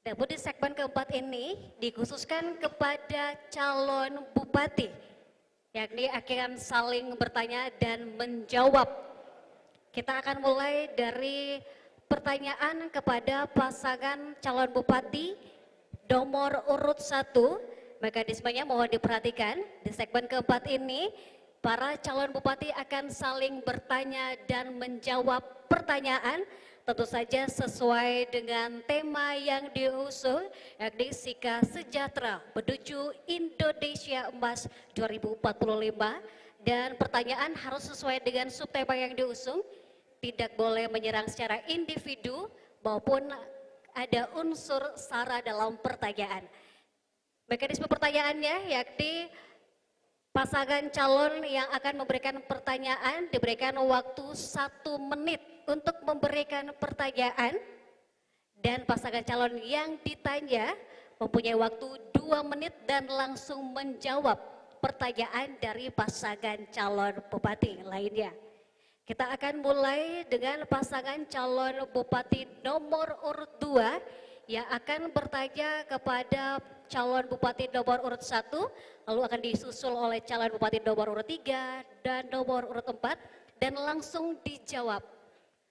Namun di segmen keempat ini dikhususkan kepada calon bupati, yakni akan saling bertanya dan menjawab. Kita akan mulai dari pertanyaan kepada pasangan calon bupati nomor urut 1. Mekanismenya mohon diperhatikan. Di segmen keempat ini, para calon bupati akan saling bertanya dan menjawab pertanyaan, tentu saja sesuai dengan tema yang diusung, yakni Sika Sejahtera menuju Indonesia Emas 2045. Dan pertanyaan harus sesuai dengan subtema yang diusung, tidak boleh menyerang secara individu maupun ada unsur sara dalam pertanyaan. Mekanisme pertanyaannya yakni pasangan calon yang akan memberikan pertanyaan diberikan waktu 1 menit untuk memberikan pertanyaan, dan pasangan calon yang ditanya mempunyai waktu 2 menit dan langsung menjawab pertanyaan dari pasangan calon bupati lainnya. Kita akan mulai dengan pasangan calon bupati nomor urut 2 yang akan bertanya kepada calon bupati nomor urut 1, lalu akan disusul oleh calon bupati nomor urut 3 dan nomor urut 4, dan langsung dijawab.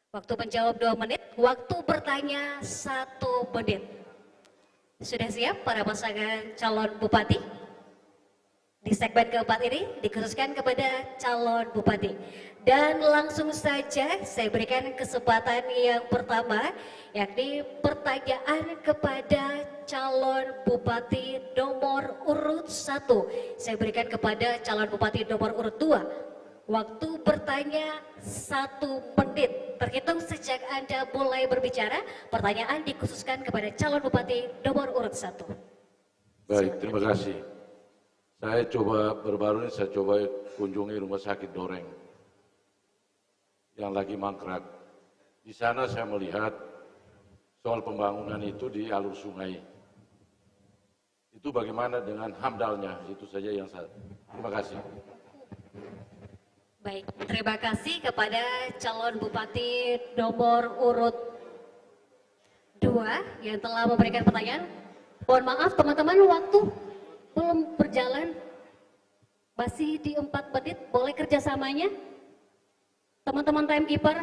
Waktu menjawab 2 menit, waktu bertanya 1 menit. Sudah siap para pasangan calon bupati? Di segmen keempat ini dikhususkan kepada calon bupati. Dan langsung saja saya berikan kesempatan yang pertama, yakni pertanyaan kepada calon bupati nomor urut 1. Saya berikan kepada calon bupati nomor urut 2. Waktu bertanya 1 menit. Terhitung sejak Anda mulai berbicara, pertanyaan dikhususkan kepada calon bupati nomor urut 1. Baik, terima kasih. Saya coba baru-baru ini saya coba kunjungi rumah sakit Doreng yang lagi mangkrak. Di sana saya melihat soal pembangunan itu di alur sungai. Itu bagaimana dengan hamdalnya? Itu saja yang saya. Terima kasih. Baik, terima kasih kepada calon bupati nomor urut 2 yang telah memberikan pertanyaan. Mohon maaf teman-teman, waktu belum berjalan, masih di 4 menit, boleh kerjasamanya? Teman-teman timekeeper,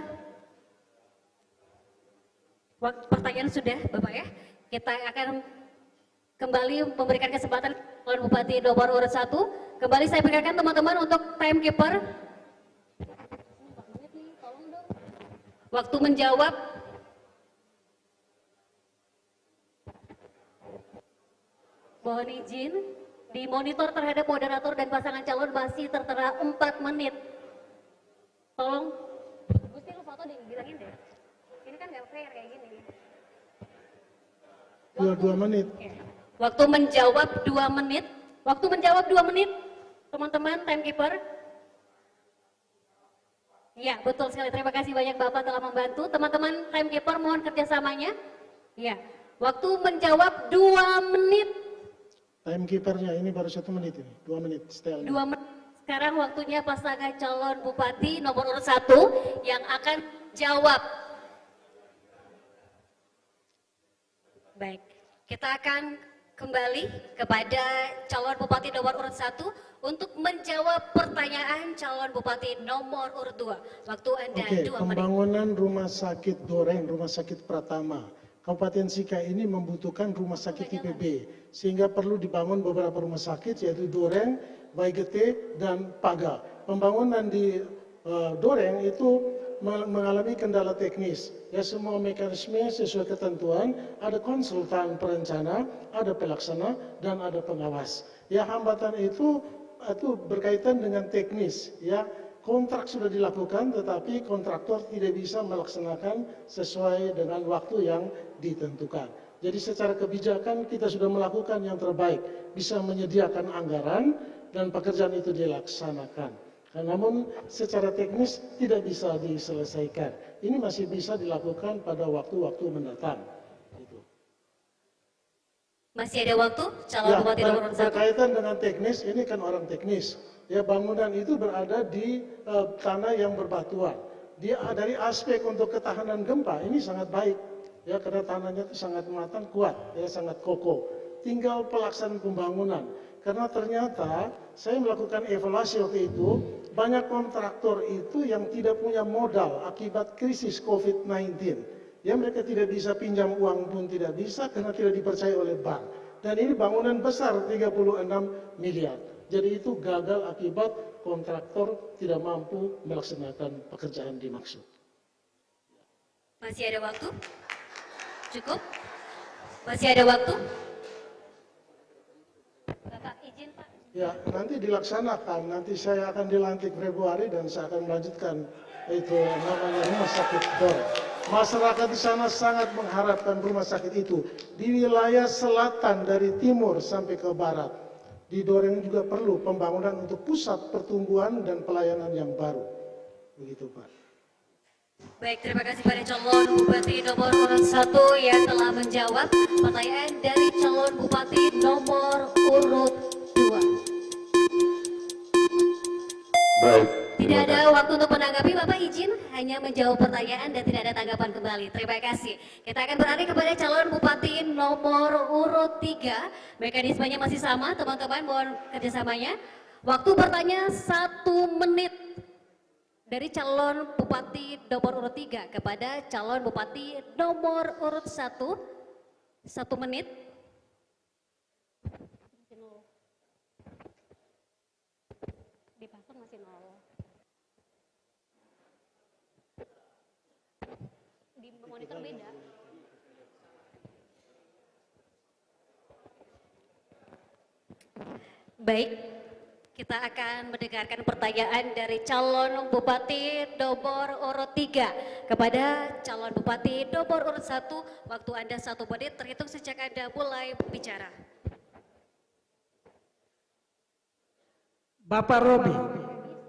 pertanyaan sudah Bapak ya. Kita akan kembali memberikan kesempatan kepada Bupati nomor urut 1. Kembali saya berikan teman-teman untuk timekeeper. Waktu menjawab. Mohon izin, di monitor terhadap moderator dan pasangan calon masih tertera 4 menit. Tolong, Gusti lu foto dibilangin deh. Ini kan nggak fair kayak gini. 2 menit. Waktu menjawab 2 menit. Waktu menjawab 2 menit. Teman-teman timekeeper. Ya, betul sekali. Terima kasih banyak Bapak telah membantu. Teman-teman timekeeper mohon kerjasamanya. Ya, waktu menjawab 2 menit. Timekeepernya ini baru 1 menit ini, 2 menit stylenya. 2 menit. Sekarang waktunya pasangan calon bupati nomor urut 1 yang akan jawab. Baik, kita akan kembali kepada calon bupati nomor urut 1 untuk menjawab pertanyaan calon bupati nomor urut 2. Waktu Anda 2 menit. Pembangunan rumah sakit Doreng, rumah sakit Pratama. Kabupaten Sika ini membutuhkan rumah sakit IPB, sehingga perlu dibangun beberapa rumah sakit, yaitu Doreng, Baigete, dan Paga. Pembangunan di Doreng itu mengalami kendala teknis. Ya, semua mekanisme sesuai ketentuan, ada konsultan perencana, ada pelaksana, dan ada pengawas. Ya, hambatan itu berkaitan dengan teknis. Ya, kontrak sudah dilakukan, tetapi kontraktor tidak bisa melaksanakan sesuai dengan waktu yang ditentukan. Jadi secara kebijakan kita sudah melakukan yang terbaik, bisa menyediakan anggaran dan pekerjaan itu dilaksanakan. Namun secara teknis tidak bisa diselesaikan. Ini masih bisa dilakukan pada waktu-waktu mendatang. Masih ada waktu, calon bupati nomor urut 1. Berkaitan dengan teknis, ini kan orang teknis. Ya, bangunan itu berada di tanah yang berbatuan. Dia dari aspek untuk ketahanan gempa ini sangat baik. ya karena tanahnya itu sangat matang, kuat, ya sangat kokoh. Tinggal pelaksanaan pembangunan. Karena ternyata saya melakukan evaluasi waktu itu, banyak kontraktor itu yang tidak punya modal akibat krisis COVID-19. Ya mereka tidak bisa pinjam uang pun tidak bisa karena tidak dipercaya oleh bank. Dan ini bangunan besar 36 miliar. Jadi itu gagal akibat kontraktor tidak mampu melaksanakan pekerjaan dimaksud. Masih ada waktu? Cukup? Masih ada waktu? Bapak izin Pak. Ya, nanti dilaksanakan. Nanti saya akan dilantik Februari dan saya akan melanjutkan itu namanya rumah sakit DOR. Masyarakat di sana sangat mengharapkan rumah sakit itu di wilayah selatan dari timur sampai ke barat. Di Doreng juga perlu pembangunan untuk pusat pertumbuhan dan pelayanan yang baru. Begitu Pak. Baik, terima kasih pada calon Bupati nomor urut 1 yang telah menjawab pertanyaan dari calon Bupati nomor urut 2. Baik. Tidak ada waktu untuk menanggapi, Bapak izin hanya menjawab pertanyaan dan tidak ada tanggapan kembali. Terima kasih. Kita akan beralih kepada calon Bupati nomor urut 3. Mekanismenya masih sama, teman-teman, mohon kerjasamanya. Waktu bertanya 1 menit dari calon Bupati nomor urut 3 kepada calon Bupati nomor urut 1. 1 menit. Di paspor masih 0. Di monitor beda. Baik, kita akan mendengarkan pertanyaan dari calon Bupati nomor urut 3 kepada calon Bupati nomor urut 1. Waktu Anda 1 menit terhitung sejak Anda mulai bicara. Bapak Robi,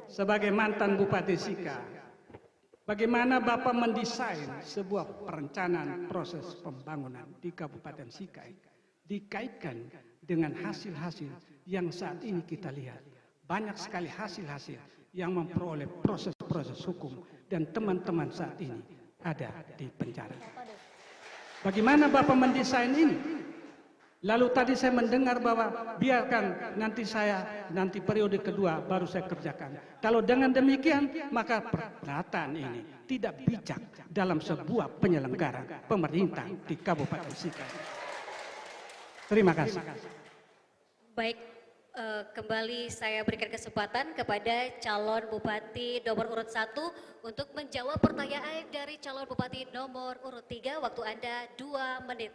sebagai mantan Bupati Sika, bagaimana Bapak mendesain sebuah perencanaan proses pembangunan di Kabupaten Sika dikaitkan dengan hasil-hasil yang saat ini kita lihat. Banyak sekali hasil-hasil yang memperoleh proses-proses hukum dan teman-teman saat ini ada di penjara. Bagaimana Bapak mendesain ini? Lalu tadi saya mendengar bahwa biarkan nanti periode kedua baru saya kerjakan. Kalau dengan demikian maka pernyataan ini tidak bijak dalam sebuah penyelenggaraan pemerintah di Kabupaten Sika. Terima kasih. Baik, kembali saya berikan kesempatan kepada calon Bupati nomor urut 1 untuk menjawab pertanyaan dari calon Bupati nomor urut 3. Waktu Anda 2 menit.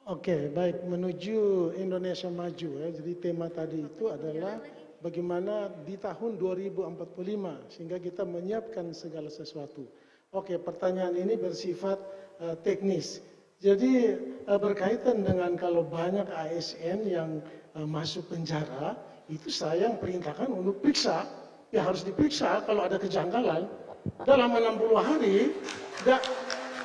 Oke, baik, menuju Indonesia maju ya. Jadi tema tadi itu adalah bagaimana di tahun 2045 sehingga kita menyiapkan segala sesuatu. Oke, pertanyaan ini bersifat teknis. Jadi berkaitan dengan kalau banyak ASN yang masuk penjara, itu saya yang perintahkan untuk periksa. Ya harus diperiksa kalau ada kejanggalan. Dalam 60 hari,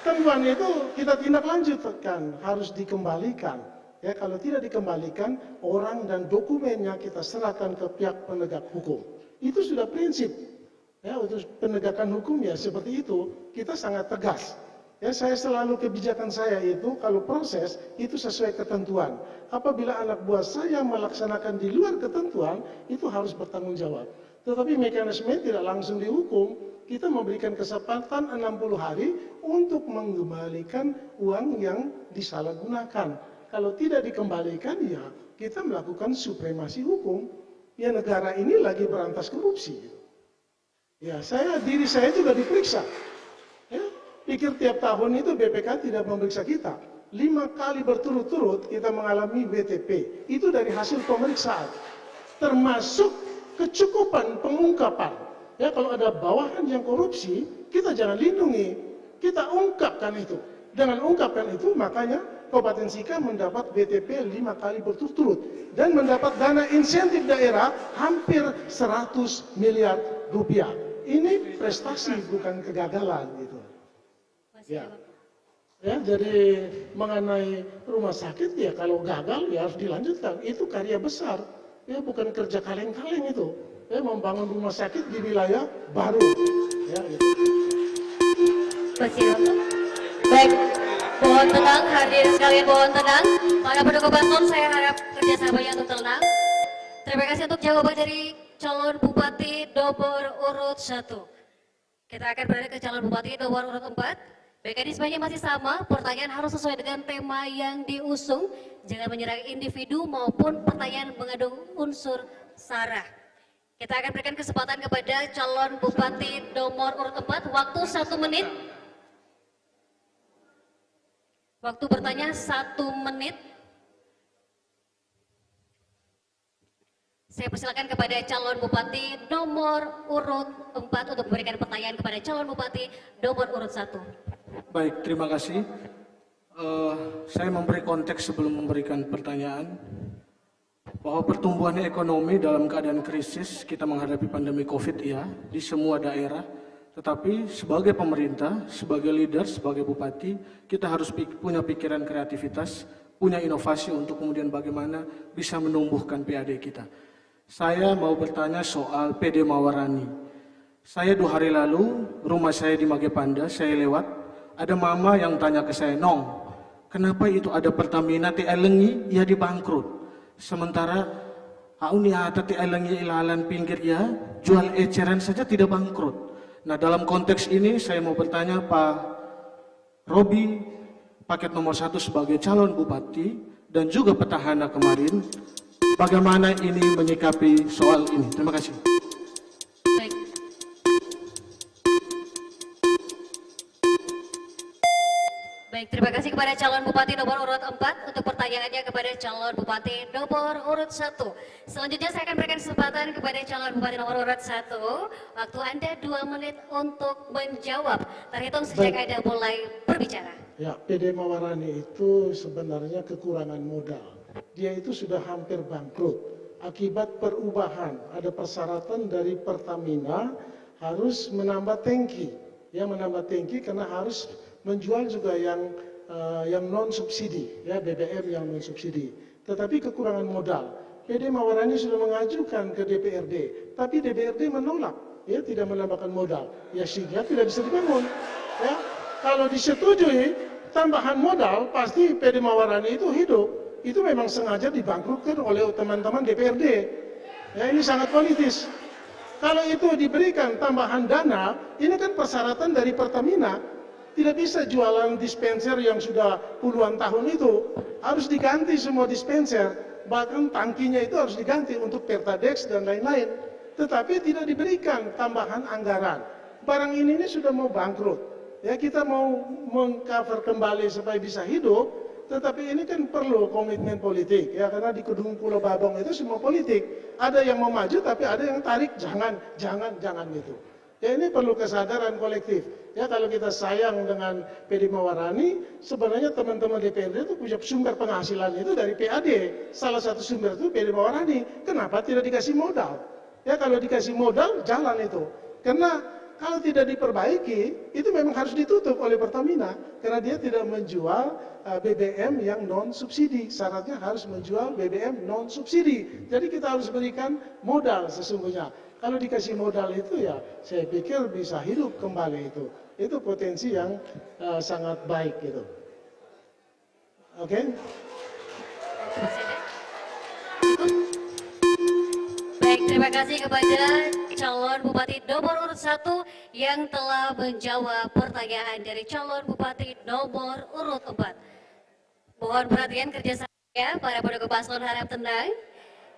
temuan itu kita tindak lanjutkan, harus dikembalikan. Ya, kalau tidak dikembalikan, orang dan dokumennya kita serahkan ke pihak penegak hukum. Itu sudah prinsip. Ya, untuk penegakan hukum ya seperti itu, kita sangat tegas. Ya, saya selalu kebijakan saya itu kalau proses itu sesuai ketentuan. Apabila anak buah saya melaksanakan di luar ketentuan, itu harus bertanggung jawab. Tetapi mekanisme tidak langsung dihukum. Kita memberikan kesempatan 60 hari untuk mengembalikan uang yang disalahgunakan. Kalau tidak dikembalikan, ya kita melakukan supremasi hukum. Ya negara ini lagi berantas korupsi. Ya diri saya juga diperiksa. Ya, pikir tiap tahun itu BPK tidak memeriksa kita. 5 kali berturut-turut kita mengalami WTP. Itu dari hasil pemeriksaan. Termasuk kecukupan pengungkapan. Ya kalau ada bawahan yang korupsi, kita jangan lindungi, kita ungkapkan itu. Dengan ungkapkan itu, makanya Kabupaten Sika mendapat BTP 5 kali berturut-turut dan mendapat dana insentif daerah hampir 100 miliar rupiah. Ini prestasi bukan kegagalan gitu. Ya. Ya, jadi mengenai rumah sakit ya kalau gagal ya harus dilanjutkan. Itu karya besar. Ya bukan kerja kaleng-kaleng itu. Ya, membangun rumah sakit di wilayah baru. Ya, gitu. Basiroto. Baik, mohon tenang, hadirin sekalian mohon tenang. Para pendukung paslon saya harap kerjasamanya untuk tenang. Terima kasih untuk jawaban dari calon Bupati nomor urut 1. Kita akan beralih ke calon Bupati nomor urut 4. Mekanismenya masih sama, pertanyaan harus sesuai dengan tema yang diusung. Jangan menyerang individu maupun pertanyaan mengandung unsur sara. Kita akan berikan kesempatan kepada calon Bupati nomor urut 4, waktu 1 menit. Waktu bertanya 1 menit. Saya persilakan kepada calon Bupati nomor urut 4 untuk memberikan pertanyaan kepada calon Bupati nomor urut 1. Baik, terima kasih. Saya memberi konteks sebelum memberikan pertanyaan bahwa pertumbuhan ekonomi dalam keadaan krisis, kita menghadapi pandemi COVID ya, di semua daerah. Tetapi sebagai pemerintah, sebagai leader, sebagai bupati, kita harus punya pikiran kreativitas, punya inovasi untuk kemudian bagaimana bisa menumbuhkan PAD kita. Saya mau bertanya soal PD Mawarani. Saya 2 hari lalu, rumah saya di Magepanda, saya lewat, ada mama yang tanya ke saya, "Nong, kenapa itu ada Pertamina TI Lengi, ya dibangkrut. Sementara Auni ata TI Lengi ilalan pinggir ya, jual eceran saja tidak bangkrut." Nah, dalam konteks ini saya mau bertanya Pak Robi, paket nomor 1 sebagai calon bupati dan juga petahana kemarin, bagaimana ini menyikapi soal ini? Terima kasih. Baik. Baik, terima kasih kepada calon Bupati nomor urut 4 untuk pertanyaannya kepada calon Bupati nomor urut 1. Selanjutnya saya akan berikan kesempatan kepada calon Bupati nomor urut 1. Waktu Anda 2 menit untuk menjawab. Terhitung sejak Anda mulai berbicara. Ya, PD Mawarani itu sebenarnya kekurangan modal. Dia itu sudah hampir bangkrut. Akibat perubahan, ada persyaratan dari Pertamina harus menambah tangki. Ya, menambah tangki karena harus menjual juga yang non subsidi, ya BBM yang non subsidi. Tetapi kekurangan modal. PD Mawarani sudah mengajukan ke DPRD, tapi DPRD menolak, ya tidak menambahkan modal. Ya sehingga tidak bisa dibangun. Ya, kalau disetujui tambahan modal, pasti PD Mawarani itu hidup. Itu memang sengaja dibangkrutkan oleh teman-teman DPRD. Ya, ini sangat politis. Kalau itu diberikan tambahan dana, ini kan persyaratan dari Pertamina. Tidak bisa jualan dispenser yang sudah puluhan tahun itu. Harus diganti semua dispenser. Bahkan tangkinya itu harus diganti untuk Pertadex dan lain-lain. Tetapi tidak diberikan tambahan anggaran. Barang ini sudah mau bangkrut. Ya, kita mau mengcover kembali supaya bisa hidup. Tetapi ini kan perlu komitmen politik. Ya, karena di Kedung Pulau Babong itu semua politik. Ada yang mau maju tapi ada yang tarik jangan gitu. Ya, ini perlu kesadaran kolektif. Ya, kalau kita sayang dengan PD Mawarani, sebenarnya teman-teman DPRD itu punya sumber penghasilan itu dari PAD. Salah satu sumber itu PD Mawarani. Kenapa tidak dikasih modal? Ya, kalau dikasih modal, jalan itu. Karena kalau tidak diperbaiki, itu memang harus ditutup oleh Pertamina. Karena dia tidak menjual BBM yang non subsidi. Syaratnya harus menjual BBM non subsidi. Jadi kita harus berikan modal sesungguhnya. Kalau dikasih modal itu ya, saya pikir bisa hidup kembali itu. Itu potensi yang sangat baik gitu. Oke? Baik, terima kasih kepada calon Bupati nomor urut 1 yang telah menjawab pertanyaan dari calon Bupati nomor urut 4. Mohon perhatian kerjasama para pendukung paslon, harap tenang.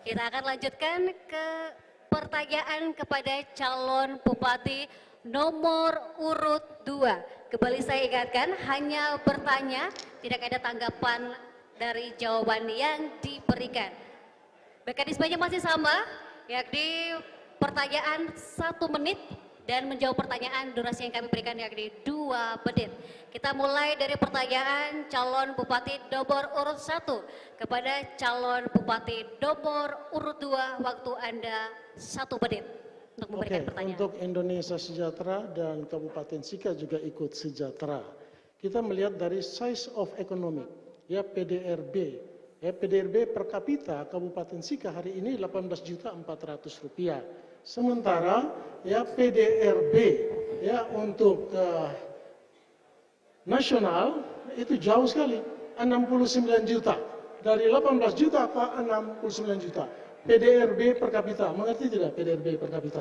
Kita akan lanjutkan ke pertanyaan kepada calon Bupati nomor urut 2. Kembali saya ingatkan, hanya bertanya, tidak ada tanggapan dari jawaban yang diberikan. Mekanismenya masih sama, yakni pertanyaan 1 menit dan menjawab pertanyaan durasi yang kami berikan yakni 2 menit. Kita mulai dari pertanyaan calon Bupati nomor urut 1 kepada calon Bupati nomor urut 2. Waktu Anda 1 menit untuk memberikan pertanyaan. Untuk Indonesia Sejahtera dan Kabupaten Sika juga ikut sejahtera. Kita melihat dari size of economic, ya PDRB. Ya, PDRB per kapita Kabupaten Sika hari ini 18.400.000 rupiah. Sementara ya PDRB ya untuk nasional itu jauh sekali, 69 juta. Dari 18 juta ke 69 juta. PDRB per kapita, mengerti tidak PDRB per kapita?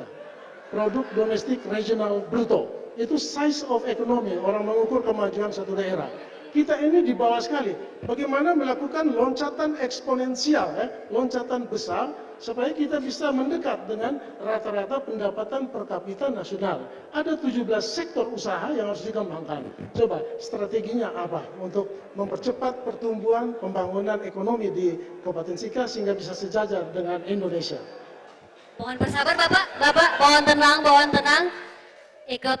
Produk domestik regional bruto. Itu size of economy, orang mengukur kemajuan satu daerah. Kita ini di bawah sekali. Bagaimana melakukan loncatan eksponensial, loncatan besar, supaya kita bisa mendekat dengan rata-rata pendapatan per kapita nasional. Ada 17 sektor usaha yang harus dikembangkan. Coba strateginya apa untuk mempercepat pertumbuhan pembangunan ekonomi di Kabupaten Sika sehingga bisa sejajar dengan Indonesia. Mohon bersabar Bapak, mohon tenang. Ikut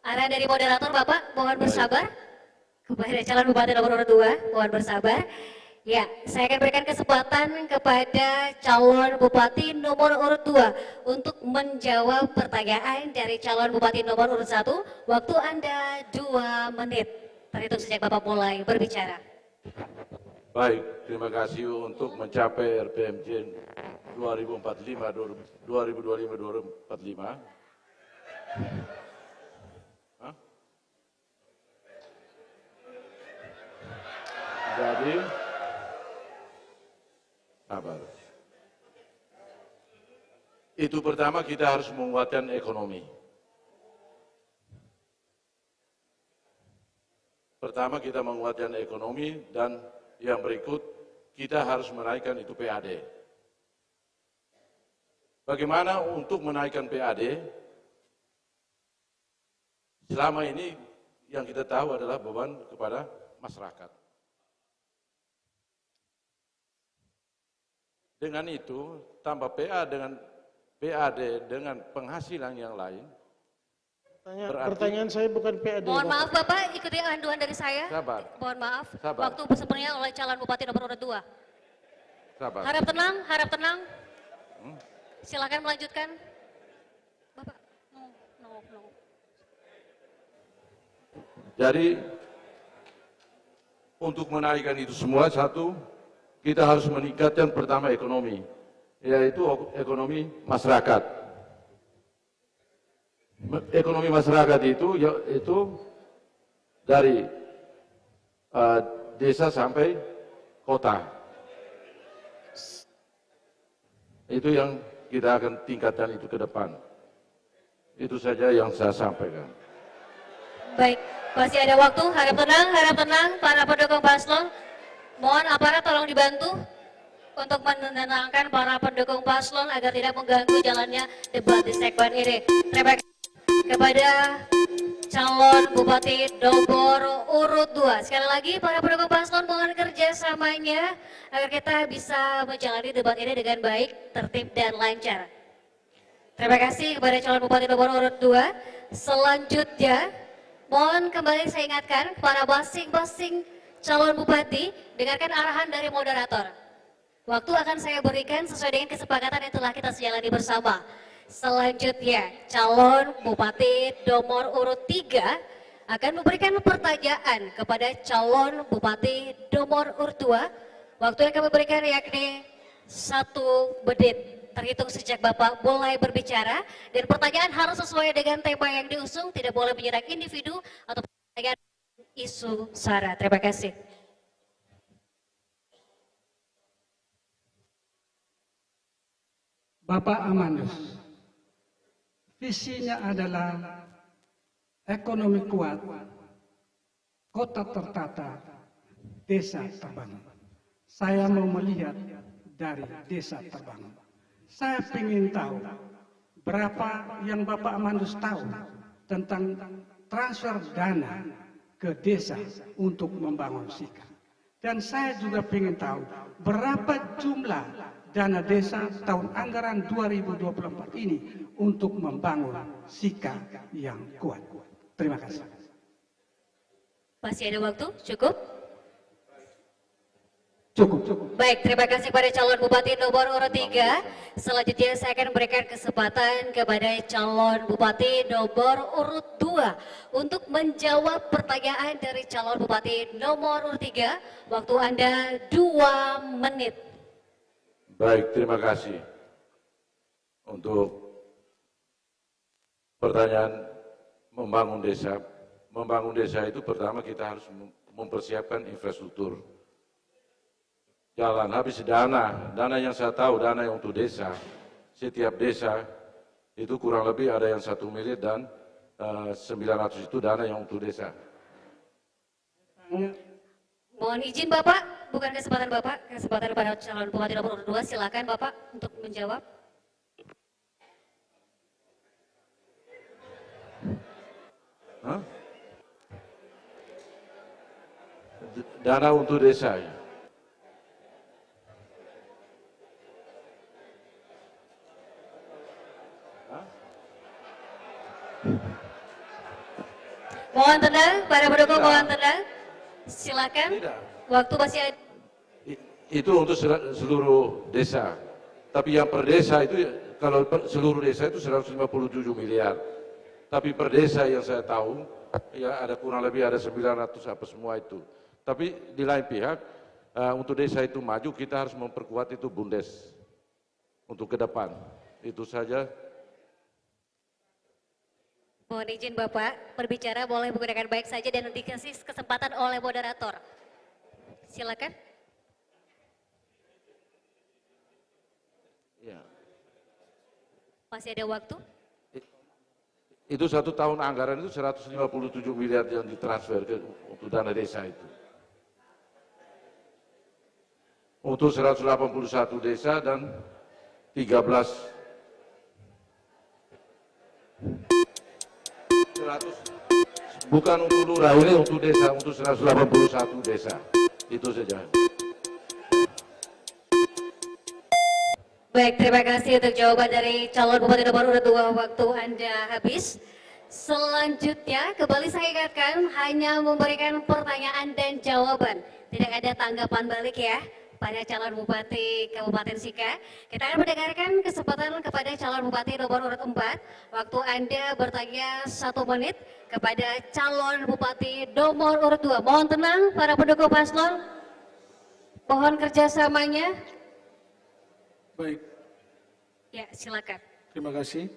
arahan dari moderator Bapak, mohon bersabar. Kepada calon bupati nomor urut 2, mohon bersabar. Ya, saya akan berikan kesempatan kepada calon bupati nomor urut 2 untuk menjawab pertanyaan dari calon bupati nomor urut 1. Waktu Anda 2 menit. Terhitung sejak Bapak mulai berbicara. Baik, terima kasih untuk mencapai RPMJ 2025-2045. Jadi, sabar. Itu pertama kita harus menguatkan ekonomi. Pertama kita menguatkan ekonomi dan yang berikut kita harus menaikkan itu PAD. Bagaimana untuk menaikkan PAD? Selama ini yang kita tahu adalah beban kepada masyarakat. Dengan itu, tambah PAD dengan penghasilan yang lain. Pertanyaan saya bukan PAD. Mohon maaf Bapak, ikuti aduan dari saya. Sabar. Mohon maaf, Sabar. waktu sepenuhnya oleh calon bupati nomor urut 2. Sabar. Harap tenang. Silakan melanjutkan. Bapak, no. Jadi, untuk menaikkan itu semua, satu, kita harus meningkatkan pertama ekonomi, yaitu ekonomi masyarakat. Ekonomi masyarakat itu dari desa sampai kota. Itu yang kita akan tingkatkan itu ke depan. Itu saja yang saya sampaikan. Baik, masih ada waktu, harap tenang para pendukung paslon. Mohon aparat tolong dibantu untuk menenangkan para pendukung paslon agar tidak mengganggu jalannya debat di segmen ini. Terima kasih kepada calon bupati nomor urut 2. Sekali lagi para pendukung paslon mohon kerjasamanya agar kita bisa menjalani debat ini dengan baik, tertib dan lancar. Terima kasih kepada calon bupati nomor urut 2. Selanjutnya mohon kembali saya ingatkan para masing-masing calon bupati, dengarkan arahan dari moderator. Waktu akan saya berikan sesuai dengan kesepakatan yang telah kita sejalani bersama. Selanjutnya, calon bupati nomor urut 3 akan memberikan pertanyaan kepada calon bupati nomor urut 2. Waktu yang kami berikan yakni 1 menit. Terhitung sejak Bapak mulai berbicara. Dan pertanyaan harus sesuai dengan tema yang diusung, tidak boleh menyerang individu atau pertanyaan isu SARA. Terima kasih. Bapak Amanus, visinya adalah ekonomi kuat, kota tertata, desa terbangun. Saya mau melihat dari desa terbangun. Saya ingin tahu berapa yang Bapak Amanus tahu tentang transfer dana ke desa untuk membangun Sika. Dan saya juga ingin tahu berapa jumlah dana desa tahun anggaran 2024 ini untuk membangun Sika yang kuat. Terima kasih. Masih ada waktu? Cukup? Cukup. Baik, terima kasih kepada calon bupati nomor urut 3. Selanjutnya saya akan berikan kesempatan kepada calon bupati nomor urut 2 untuk menjawab pertanyaan dari calon bupati nomor urut 3. Waktu Anda 2 menit. Baik, terima kasih untuk pertanyaan membangun desa, membangun desa itu pertama kita harus mempersiapkan infrastruktur. Jalan, habis dana yang saya tahu, dana yang untuk desa, setiap desa itu kurang lebih ada yang 1 miliar dan 900 itu dana yang untuk desa. Mohon izin Bapak, bukan kesempatan Bapak, kesempatan pada calon bupati nomor 2, silakan Bapak untuk menjawab. Hah? Dana untuk desa ya. Mohon tenang, para pendukung mohon tenang. Silakan. Tidak. Waktu masih ada. Itu untuk seluruh desa. Tapi yang per desa itu, kalau seluruh desa itu 157 miliar. Tapi per desa yang saya tahu, ya ada kurang lebih ada 900 apa semua itu. Tapi di lain pihak, untuk desa itu maju, kita harus memperkuat itu BUMDes untuk ke depan. Itu saja. Mohon izin Bapak, berbicara boleh menggunakan baik saja dan dikasih kesempatan oleh moderator. Silakan. Ya. Masih ada waktu? Itu 1 tahun anggaran itu 157 miliar yang ditransfer untuk dana desa itu. Untuk 181 desa dan 13 bukan untuk lurah, ini untuk desa, untuk 181 desa. Itu saja. Baik, terima kasih untuk jawaban dari calon bupati nomor urut 2. Waktu Anda habis. Selanjutnya, kembali saya ingatkan hanya memberikan pertanyaan dan jawaban. Tidak ada tanggapan balik ya pada calon bupati Kabupaten Sika. Kita akan mendengarkan kesempatan kepada calon bupati nomor urut 4. Waktu Anda bertanya 1 menit kepada calon bupati nomor urut 2. Mohon tenang para pendukung paslon. Mohon kerjasamanya. Baik, Ya, silakan. terima kasih.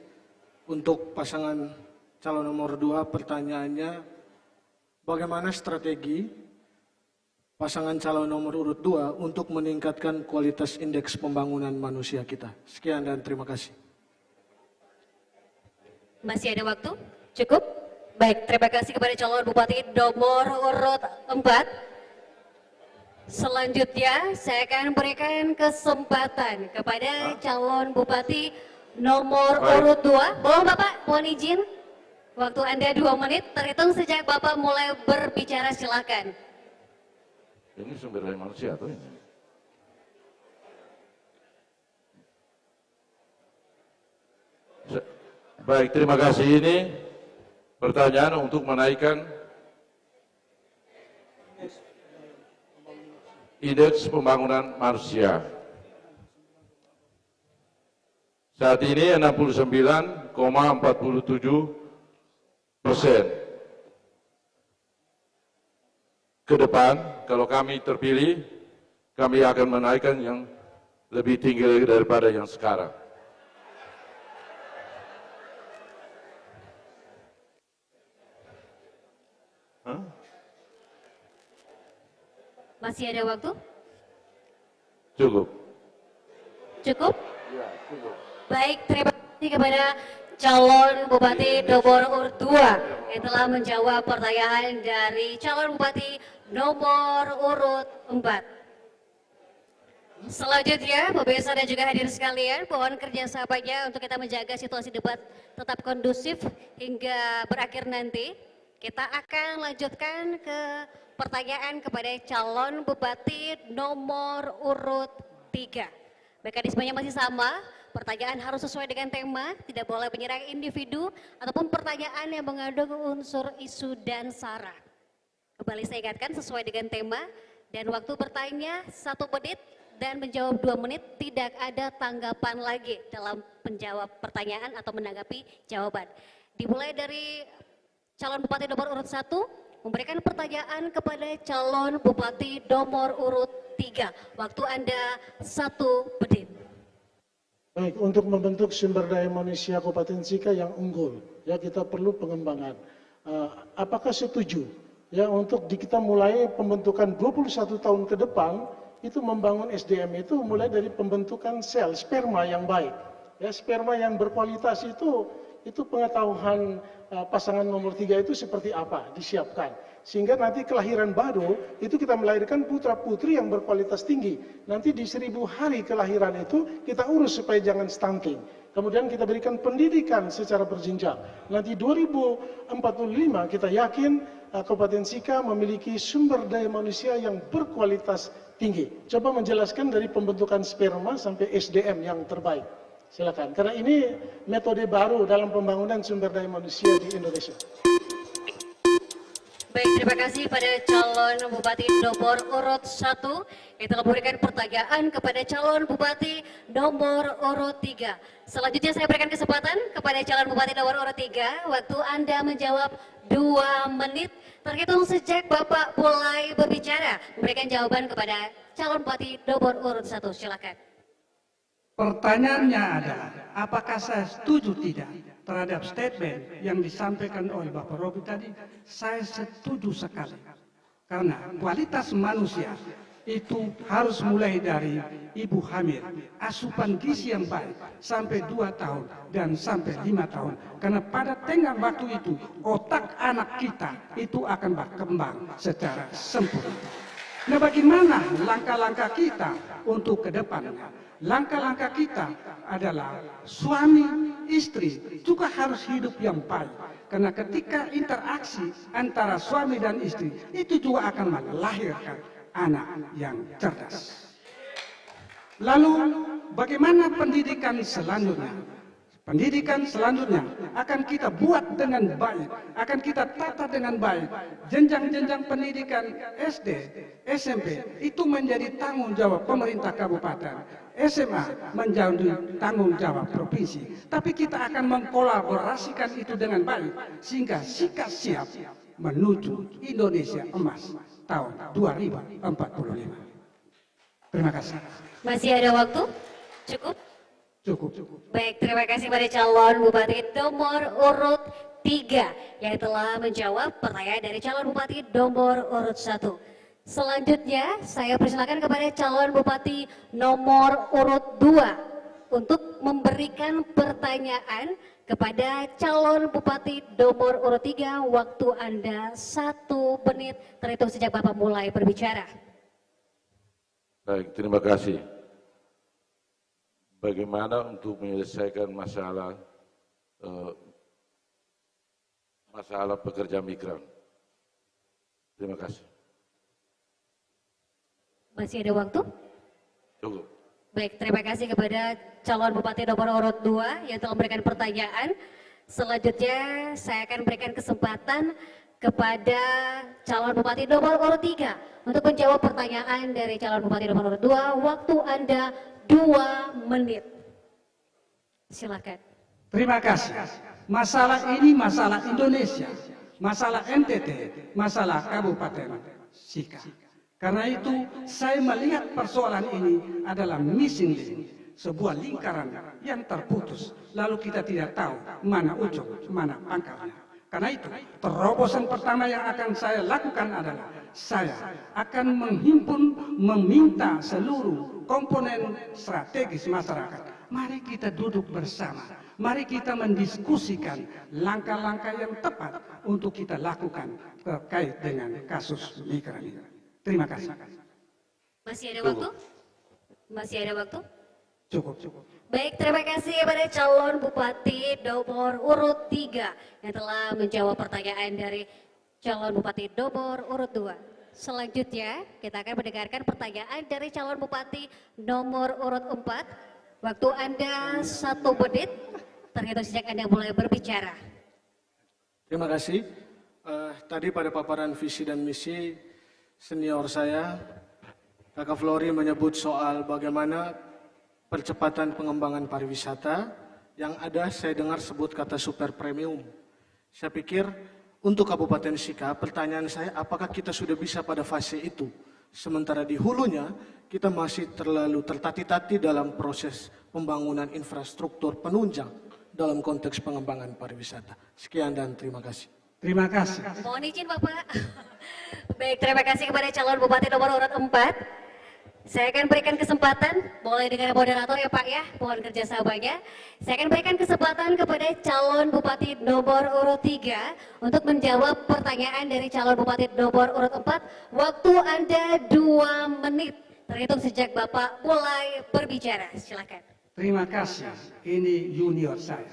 Untuk pasangan calon nomor 2, pertanyaannya, bagaimana strategi pasangan calon nomor urut 2 untuk meningkatkan kualitas indeks pembangunan manusia kita? Sekian dan terima kasih. Masih ada waktu? Cukup? Baik, terima kasih kepada calon bupati nomor urut 4. Selanjutnya, saya akan berikan kesempatan kepada calon bupati nomor urut 2. Boleh Bapak, mohon izin. Waktu Anda 2 menit, terhitung sejak Bapak mulai berbicara, silakan. Ini sumber daya manusia atau ini? Baik, terima kasih. Ini pertanyaan untuk menaikkan indeks pembangunan manusia. Saat ini 69,47%. Ke depan, kalau kami terpilih, kami akan menaikkan yang lebih tinggi lagi daripada yang sekarang. Masih ada waktu? Cukup. Cukup? Ya, cukup. Baik, terima kasih kepada calon bupati nomor urut 2 yang telah menjawab pertanyaan dari calon bupati nomor urut 4. Selanjutnya, pemirsa dan juga hadirin sekalian, mohon kerjasamanya untuk kita menjaga situasi debat tetap kondusif hingga berakhir nanti. Kita akan lanjutkan ke pertanyaan kepada calon bupati nomor urut 3. Mekanismenya masih sama, pertanyaan harus sesuai dengan tema, tidak boleh menyerang individu ataupun pertanyaan yang mengandung unsur isu dan sara. Kembali saya ingatkan sesuai dengan tema dan waktu bertanya 1 menit dan menjawab 2 menit, tidak ada tanggapan lagi dalam menjawab pertanyaan atau menanggapi jawaban. Dimulai dari calon bupati nomor urut 1, memberikan pertanyaan kepada calon bupati nomor urut 3. Waktu Anda 1 menit. Baik, untuk membentuk sumber daya manusia Kabupaten Sika yang unggul, ya kita perlu pengembangan. apakah setuju ya untuk kita mulai pembentukan 21 tahun ke depan itu membangun SDM itu mulai dari pembentukan sel sperma yang baik. Ya, sperma yang berkualitas itu pengetahuan pasangan nomor 3 itu seperti apa disiapkan. Sehingga nanti kelahiran baru itu kita melahirkan putra-putri yang berkualitas tinggi. Nanti di 1000 hari kelahiran itu kita urus supaya jangan stunting. Kemudian kita berikan pendidikan secara berjenjang. Nanti 2045 kita yakin Kabupaten Sika memiliki sumber daya manusia yang berkualitas tinggi. Coba menjelaskan dari pembentukan sperma sampai SDM yang terbaik. Silakan. Karena ini metode baru dalam pembangunan sumber daya manusia di Indonesia. Baik, terima kasih pada calon Bupati nomor urut 1 yang telah memberikan pertanyaan kepada calon Bupati nomor urut 3. Selanjutnya saya berikan kesempatan kepada calon Bupati nomor urut 3. Waktu Anda menjawab 2 menit terhitung sejak Bapak mulai berbicara. Memberikan jawaban kepada calon Bupati nomor urut 1. Silakan. Pertanyaannya adalah, apakah saya setuju tidak terhadap statement yang disampaikan oleh Bapak Robi tadi? Saya setuju sekali. Karena kualitas manusia itu harus mulai dari ibu hamil, asupan gizi yang baik sampai 2 tahun dan sampai 5 tahun. Karena pada tengah waktu itu otak anak kita itu akan berkembang secara sempurna. Nah, bagaimana langkah-langkah kita untuk ke depannya? Langkah-langkah kita adalah suami istri juga harus hidup yang baik. Karena ketika interaksi antara suami dan istri itu juga akan melahirkan anak yang cerdas. Lalu bagaimana pendidikan selanjutnya? Pendidikan selanjutnya akan kita buat dengan baik, akan kita tata dengan baik. Jenjang-jenjang pendidikan SD, SMP itu menjadi tanggung jawab pemerintah kabupaten. SMA menjadi tanggung jawab provinsi. Tapi kita akan mengkolaborasikan itu dengan baik sehingga Sika siap menuju Indonesia Emas tahun 2045. Terima kasih. Masih ada waktu? Cukup? Cukup. Baik, terima kasih pada calon Bupati nomor urut 3 yang telah menjawab pertanyaan dari calon Bupati nomor urut 1. Selanjutnya, saya persilakan kepada calon Bupati nomor urut 2 untuk memberikan pertanyaan kepada calon Bupati nomor urut 3. Waktu Anda 1 menit terhitung sejak Bapak mulai berbicara. Baik, terima kasih. Bagaimana untuk menyelesaikan masalah pekerja migran? Terima kasih. Masih ada waktu? Cukup. Baik, terima kasih kepada calon Bupati nomor urut 2 yang telah memberikan pertanyaan. Selanjutnya saya akan berikan kesempatan kepada calon Bupati nomor urut 3 untuk menjawab pertanyaan dari calon Bupati nomor urut 2. Waktu Anda 2 menit. Silakan. Terima kasih. Masalah ini masalah Indonesia, masalah NTT, masalah Kabupaten Sika. Karena itu saya melihat persoalan ini adalah missing link, sebuah lingkaran yang terputus. Lalu kita tidak tahu mana ujung, mana pangkalnya. Karena itu terobosan pertama yang akan saya lakukan adalah saya akan menghimpun, meminta seluruh komponen strategis masyarakat. Mari kita duduk bersama. Mari kita mendiskusikan langkah-langkah yang tepat untuk kita lakukan terkait dengan kasus migran ini. Terima kasih. Masih ada waktu? Masih ada waktu? Cukup. Baik, terima kasih kepada calon Bupati nomor urut 3 yang telah menjawab pertanyaan dari calon Bupati nomor urut 2. Selanjutnya kita akan mendengarkan pertanyaan dari calon Bupati nomor urut 4. Waktu Anda 1 menit terhitung sejak Anda mulai berbicara. Terima kasih. Tadi pada paparan visi dan misi senior saya, Kakak Flori menyebut soal bagaimana percepatan pengembangan pariwisata. Yang ada saya dengar sebut kata super premium. Saya pikir untuk Kabupaten Sika, pertanyaan saya apakah kita sudah bisa pada fase itu? Sementara di hulunya kita masih terlalu tertati-tati dalam proses pembangunan infrastruktur penunjang dalam konteks pengembangan pariwisata. Sekian dan terima kasih. Terima kasih. Mohon izin Bapak. Baik, terima kasih kepada calon Bupati nomor urut 4. Saya akan berikan kesempatan, boleh dengan moderator ya Pak ya, mohon kerjasamanya. Saya akan berikan kesempatan kepada calon Bupati nomor urut 3 untuk menjawab pertanyaan dari calon Bupati nomor urut 4. Waktu Anda 2 menit, terhitung sejak Bapak mulai berbicara. Silakan. Terima kasih, ini junior saya.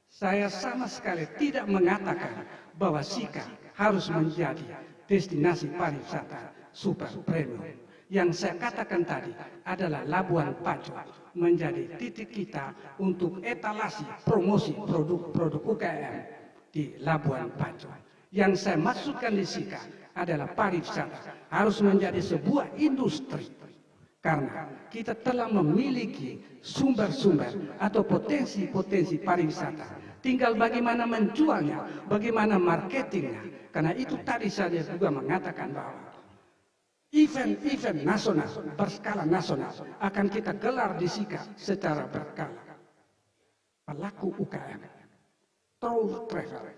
Saya sama sekali tidak mengatakan bahwa Sika harus menjadi destinasi pariwisata super premium. Yang saya katakan tadi adalah Labuan Bajo menjadi titik kita untuk etalasi promosi produk-produk UKM di Labuan Bajo. Yang saya maksudkan di Sika adalah pariwisata harus menjadi sebuah industri. Karena kita telah memiliki sumber-sumber atau potensi-potensi pariwisata. Tinggal bagaimana menjualnya, bagaimana marketingnya. Karena itu tadi saya juga mengatakan bahwa event-event nasional, berskala nasional akan kita gelar di Sika secara berkala. Pelaku UKM, tour travel,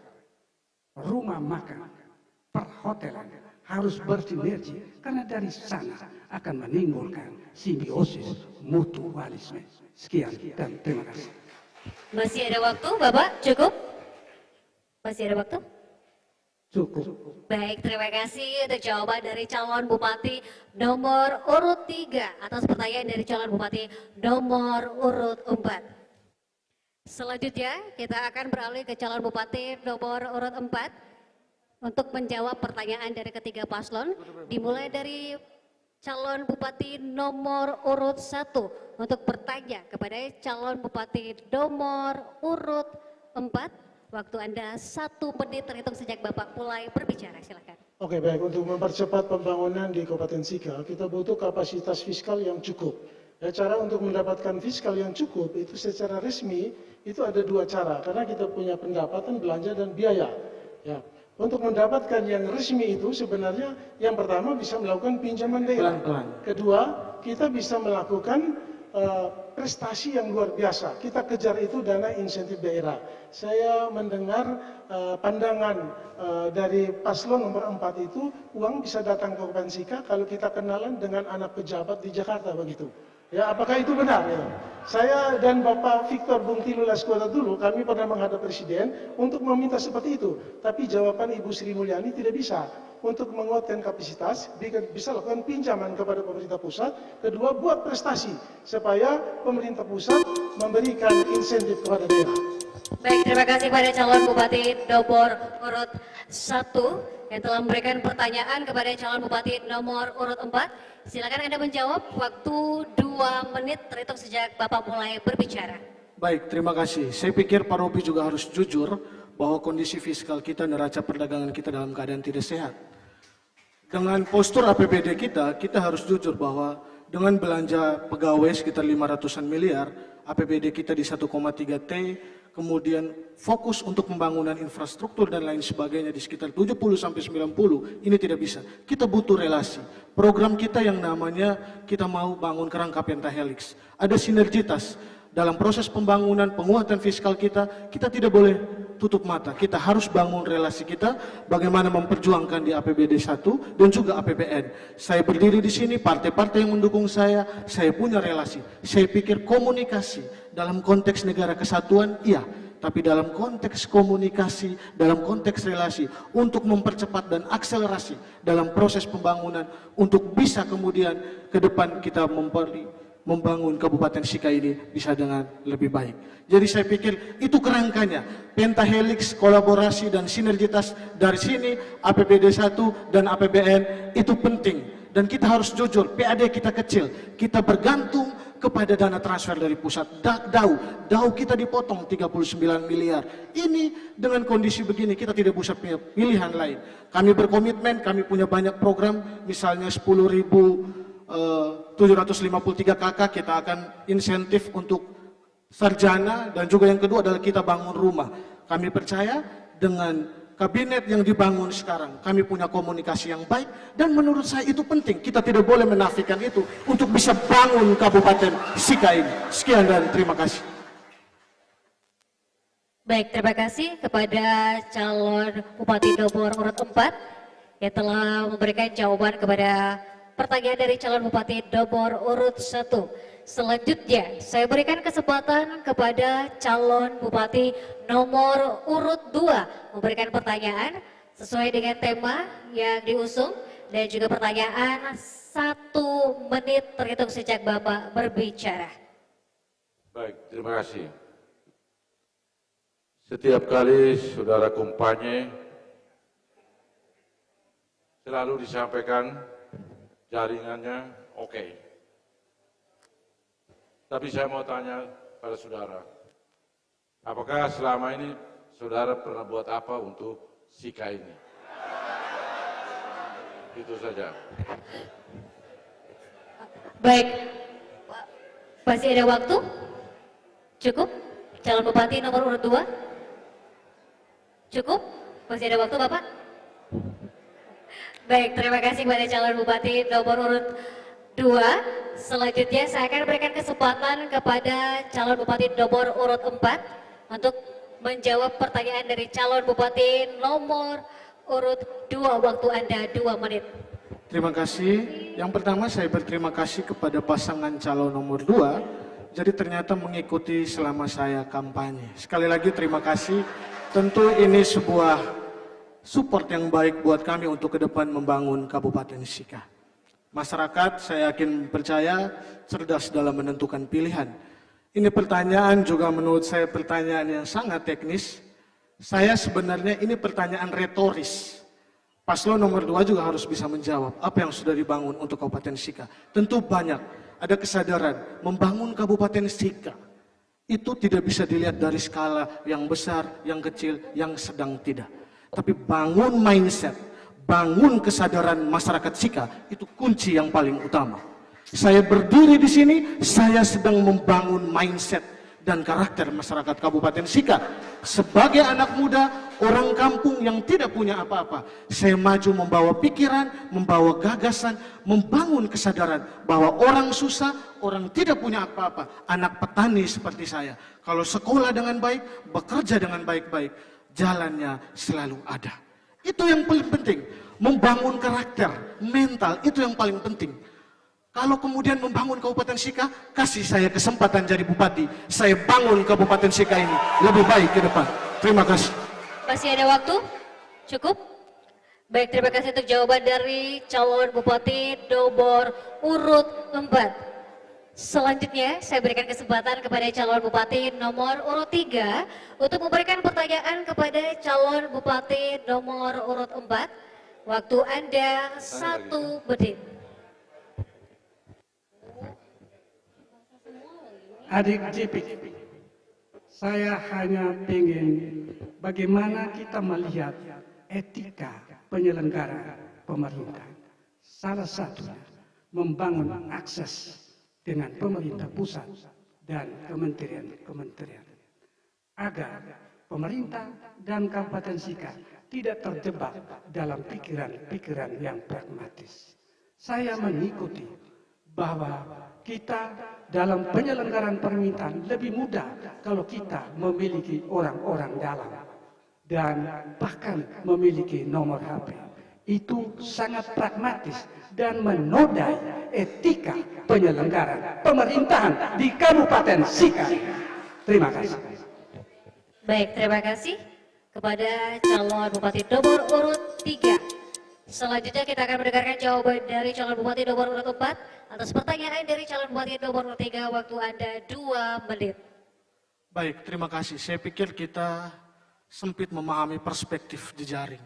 rumah makan, perhotelan harus bersinergi karena dari sana akan menimbulkan simbiosis mutualisme. Sekian dan terima kasih. Masih ada waktu Bapak? Cukup? Masih ada waktu? Cukup. Baik, terima kasih untuk jawaban dari calon Bupati nomor urut 3 atas pertanyaan dari calon Bupati nomor urut 4. Selanjutnya kita akan beralih ke calon Bupati nomor urut 4 untuk menjawab pertanyaan dari ketiga paslon, dimulai dari calon Bupati nomor urut 1 untuk bertanya kepada calon Bupati nomor urut 4. Waktu Anda 1 menit terhitung sejak Bapak mulai berbicara, silakan. Oke, baik. Untuk mempercepat pembangunan di Kabupaten Sika, kita butuh kapasitas fiskal yang cukup. Ya, cara untuk mendapatkan fiskal yang cukup itu secara resmi itu ada 2 cara, karena kita punya pendapatan, belanja, dan biaya. Ya. Untuk mendapatkan yang resmi itu sebenarnya yang pertama bisa melakukan pinjaman daerah. Kedua, kita bisa melakukan prestasi yang luar biasa. Kita kejar itu dana insentif daerah. Saya mendengar pandangan dari paslon nomor 4 itu, uang bisa datang ke Kabupaten Sika kalau kita kenalan dengan anak pejabat di Jakarta begitu. Ya, apakah itu benar? Ya. Saya dan Bapak Victor Bung Tilu Laskota dulu, kami pernah menghadap Presiden untuk meminta seperti itu. Tapi jawaban Ibu Sri Mulyani tidak bisa. Untuk menguatkan kapasitas, bisa lakukan pinjaman kepada pemerintah pusat. Kedua, buat prestasi, supaya pemerintah pusat memberikan insentif kepada daerah. Baik, terima kasih kepada calon Bupati nomor urut 1 yang telah memberikan pertanyaan kepada calon Bupati nomor urut 4. Silakan Anda menjawab, waktu 2 menit terhitung sejak Bapak mulai berbicara. Baik, terima kasih. Saya pikir Pak Robi juga harus jujur bahwa kondisi fiskal kita, neraca perdagangan kita dalam keadaan tidak sehat. Dengan postur APBD kita harus jujur bahwa dengan belanja pegawai sekitar 500-an miliar, APBD kita di 1,3 T, kemudian fokus untuk pembangunan infrastruktur dan lain sebagainya di sekitar 70-90, ini tidak bisa. Kita butuh relasi. Program kita yang namanya kita mau bangun kerangka pentahelix. Ada sinergitas. Dalam proses pembangunan, penguatan fiskal kita tidak boleh tutup mata. Kita harus bangun relasi kita, bagaimana memperjuangkan di APBD 1 dan juga APBN. Saya berdiri di sini, partai-partai yang mendukung saya punya relasi. Saya pikir komunikasi dalam konteks negara kesatuan, iya. Tapi dalam konteks komunikasi, dalam konteks relasi, untuk mempercepat dan akselerasi dalam proses pembangunan, untuk bisa kemudian ke depan kita membangun Kabupaten Sika ini bisa dengan lebih baik. Jadi saya pikir itu kerangkanya, pentahelix, kolaborasi dan sinergitas dari sini, APBD 1 dan APBN itu penting. Dan kita harus jujur, PAD kita kecil, kita bergantung kepada dana transfer dari pusat. DAU kita dipotong 39 miliar. Ini dengan kondisi begini kita tidak bisa punya pilihan lain. Kami berkomitmen, kami punya banyak program, misalnya 10.753 KK kita akan insentif untuk sarjana, dan juga yang kedua adalah kita bangun rumah. Kami percaya dengan kabinet yang dibangun sekarang, kami punya komunikasi yang baik, dan menurut saya itu penting. Kita tidak boleh menafikan itu untuk bisa bangun Kabupaten Sika ini. Sekian dan terima kasih. Baik, terima kasih kepada calon Bupati nomor urut 4 yang telah memberikan jawaban kepada pertanyaan dari calon Bupati nomor urut 1. Selanjutnya, saya berikan kesempatan kepada calon Bupati nomor urut 2 memberikan pertanyaan sesuai dengan tema yang diusung dan juga pertanyaan 1 menit terhitung sejak Bapak berbicara. Baik, terima kasih. Setiap kali saudara kampanye selalu disampaikan jaringannya oke. Tapi saya mau tanya pada saudara, apakah selama ini saudara pernah buat apa untuk Sika ini? Itu saja. Baik, masih ada waktu? Cukup? Calon Bupati nomor urut 2? Cukup? Masih ada waktu Bapak? Baik, terima kasih kepada calon Bupati nomor urut 2. Selanjutnya saya akan berikan kesempatan kepada calon Bupati nomor urut 4 untuk menjawab pertanyaan dari calon Bupati nomor urut 2. Waktu Anda 2 menit. Terima kasih. Yang pertama saya berterima kasih kepada pasangan calon nomor 2. Jadi ternyata mengikuti selama saya kampanye. Sekali lagi terima kasih. Tentu ini sebuah support yang baik buat kami untuk ke depan membangun Kabupaten Sika. Masyarakat saya yakin percaya cerdas dalam menentukan pilihan. Ini pertanyaan juga menurut saya pertanyaan yang sangat teknis. Saya sebenarnya ini pertanyaan retoris. Paslon nomor 2 juga harus bisa menjawab apa yang sudah dibangun untuk Kabupaten Sika. Tentu banyak, ada kesadaran membangun Kabupaten Sika. Itu tidak bisa dilihat dari skala yang besar, yang kecil, yang sedang tidak. Tapi bangun mindset, bangun kesadaran masyarakat Sika, itu kunci yang paling utama. Saya berdiri di sini, saya sedang membangun mindset dan karakter masyarakat Kabupaten Sika. Sebagai anak muda, orang kampung yang tidak punya apa-apa, saya maju membawa pikiran, membawa gagasan, membangun kesadaran bahwa orang susah, orang tidak punya apa-apa, anak petani seperti saya. Kalau sekolah dengan baik, bekerja dengan baik-baik, jalannya selalu ada. Itu yang paling penting, membangun karakter, mental, itu yang paling penting. Kalau kemudian membangun Kabupaten Sika, kasih saya kesempatan jadi bupati, saya bangun Kabupaten Sika ini lebih baik ke depan. Terima kasih. Masih ada waktu? Cukup? Baik, terima kasih untuk jawaban dari calon Bupati nomor urut 4. Selanjutnya, saya berikan kesempatan kepada calon Bupati nomor urut 3 untuk memberikan pertanyaan kepada calon Bupati nomor urut 4. Waktu Anda 1 menit. Adik JP, saya hanya ingin bagaimana kita melihat etika penyelenggara pemerintah. Salah satunya membangun akses dengan pemerintah pusat dan kementerian-kementerian. Agar pemerintah dan Kabupaten Sika tidak terjebak dalam pikiran-pikiran yang pragmatis. Saya mengikuti bahwa kita dalam penyelenggaraan pemerintahan lebih mudah kalau kita memiliki orang-orang dalam dan bahkan memiliki nomor HP. Itu sangat pragmatis dan menodai etika penyelenggaraan pemerintahan di Kabupaten Sika. Terima kasih. Baik, terima kasih kepada calon Bupati nomor urut 3. Selanjutnya kita akan mendengarkan jawaban dari calon Bupati nomor urut 4 atas pertanyaan dari calon Bupati nomor urut 3. Waktu Anda 2 menit. Baik, terima kasih. Saya pikir kita sempit memahami perspektif jejaring.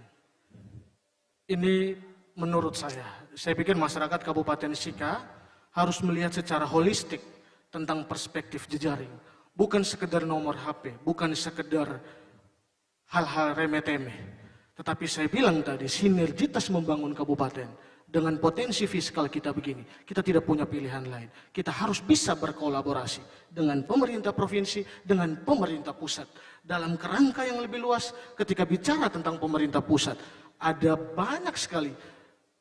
Ini menurut saya pikir masyarakat Kabupaten Sika harus melihat secara holistik tentang perspektif jejaring. Bukan sekedar nomor HP, bukan sekedar hal-hal remeh-temeh. Tetapi saya bilang tadi, sinergitas membangun kabupaten dengan potensi fiskal kita begini, kita tidak punya pilihan lain. Kita harus bisa berkolaborasi dengan pemerintah provinsi, dengan pemerintah pusat. Dalam kerangka yang lebih luas, ketika bicara tentang pemerintah pusat, ada banyak sekali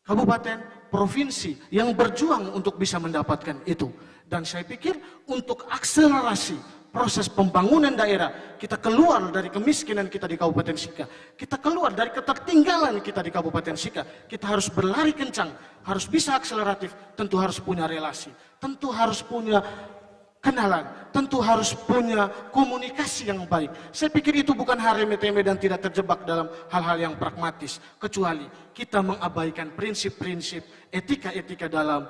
kabupaten, provinsi yang berjuang untuk bisa mendapatkan itu. Dan saya pikir untuk akselerasi proses pembangunan daerah, kita keluar dari kemiskinan kita di Kabupaten Sika, kita keluar dari ketertinggalan kita di Kabupaten Sika, kita harus berlari kencang, harus bisa akseleratif, tentu harus punya relasi, tentu harus punya kenalan, tentu harus punya komunikasi yang baik. Saya pikir itu bukan hal remeh-temeh dan tidak terjebak dalam hal-hal yang pragmatis, kecuali kita mengabaikan prinsip-prinsip etika-etika dalam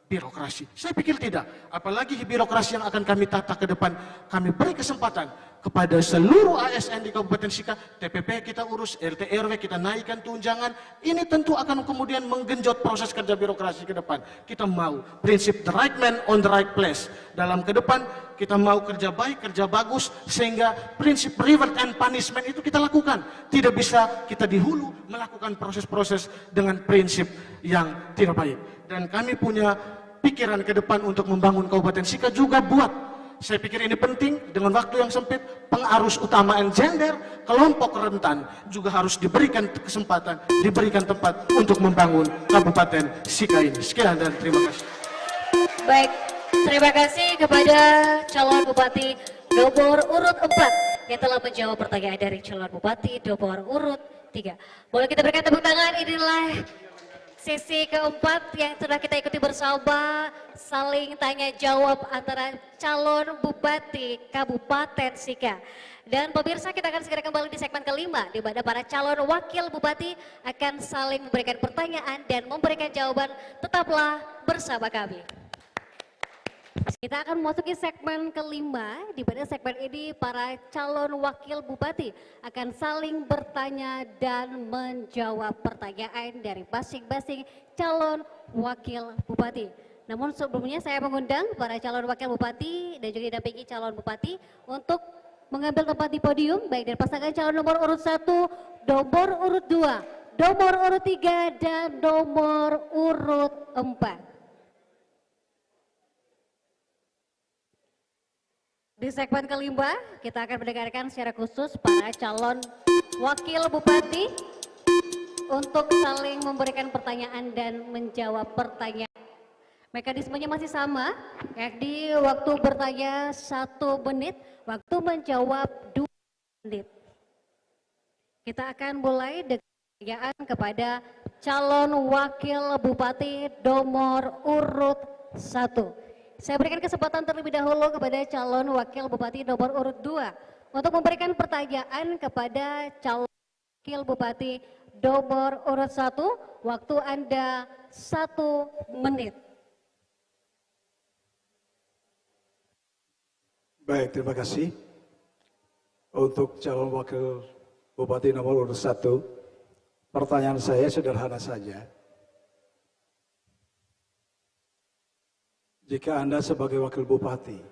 birokrasi. Saya pikir tidak, apalagi birokrasi yang akan kami tata ke depan, kami beri kesempatan kepada seluruh ASN di Kabupaten Sika, TPP kita urus, RT RW kita naikkan tunjangan, ini tentu akan kemudian menggenjot proses kerja birokrasi ke depan. Kita mau prinsip the right man on the right place. Dalam ke depan kita mau kerja baik, kerja bagus, sehingga prinsip reward and punishment itu kita lakukan. Tidak bisa kita di hulu melakukan proses-proses dengan prinsip yang tidak baik. Dan kami punya pikiran ke depan untuk membangun Kabupaten Sika juga buat. Saya pikir ini penting dengan waktu yang sempit, pengarus utamaan gender, kelompok rentan juga harus diberikan kesempatan, diberikan tempat untuk membangun Kabupaten Sika ini. Sekian dan terima kasih. Baik, terima kasih kepada calon Bupati nomor urut 4 yang telah menjawab pertanyaan dari calon Bupati nomor urut 3. Boleh kita berikan tepuk tangan, inilah sesi keempat yang sudah kita ikuti bersama, saling tanya jawab antara calon Bupati Kabupaten Sika. Dan pemirsa, kita akan segera kembali di segmen kelima, di mana para calon wakil bupati akan saling memberikan pertanyaan dan memberikan jawaban. Tetaplah bersama kami. Kita akan memasuki segmen kelima, di mana segmen ini para calon wakil bupati akan saling bertanya dan menjawab pertanyaan dari masing-masing calon wakil bupati. Namun sebelumnya saya mengundang para calon wakil bupati dan juga didampingi calon bupati untuk mengambil tempat di podium, baik dari pasangan calon nomor urut 1, nomor urut 2, nomor urut 3, dan nomor urut 4. Di segmen kelima, kita akan mendengarkan secara khusus para calon wakil bupati untuk saling memberikan pertanyaan dan menjawab pertanyaan. Mekanismenya masih sama, yakni waktu bertanya 1 menit, waktu menjawab 2 menit. Kita akan mulai dengan pertanyaan kepada calon wakil bupati nomor urut 1. Saya berikan kesempatan terlebih dahulu kepada calon wakil bupati nomor urut 2 untuk memberikan pertanyaan kepada calon wakil bupati nomor urut 1. Waktu Anda 1 menit. Baik, terima kasih. Untuk calon wakil bupati nomor urut 1, pertanyaan saya sederhana saja. Jika Anda sebagai wakil bupati,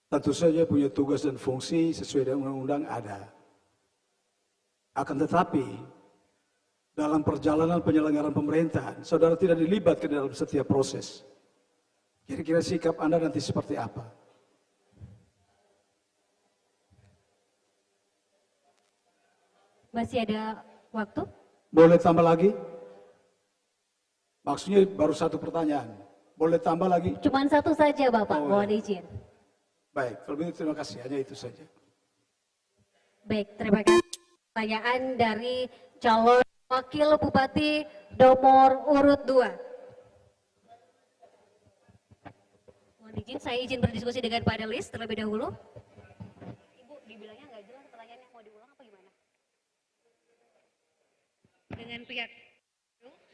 tentu saja punya tugas dan fungsi sesuai dengan undang-undang ada. Akan tetapi, dalam perjalanan penyelenggaraan pemerintahan, saudara tidak dilibatkan dalam setiap proses. Kira-kira sikap Anda nanti seperti apa? Masih ada waktu? Boleh tambah lagi? Maksudnya baru 1 pertanyaan. Boleh tambah lagi? Cuman 1 saja Bapak, Oh, mohon ya. izin. Baik, kalau begitu terima kasih. Hanya itu saja. Baik, terima kasih. Pertanyaan dari calon wakil bupati nomor urut 2. Mohon izin, saya izin berdiskusi dengan panelis terlebih dahulu. Ibu, dibilangnya nggak jelas pertanyaannya, mau diulang apa gimana? Dengan pihak,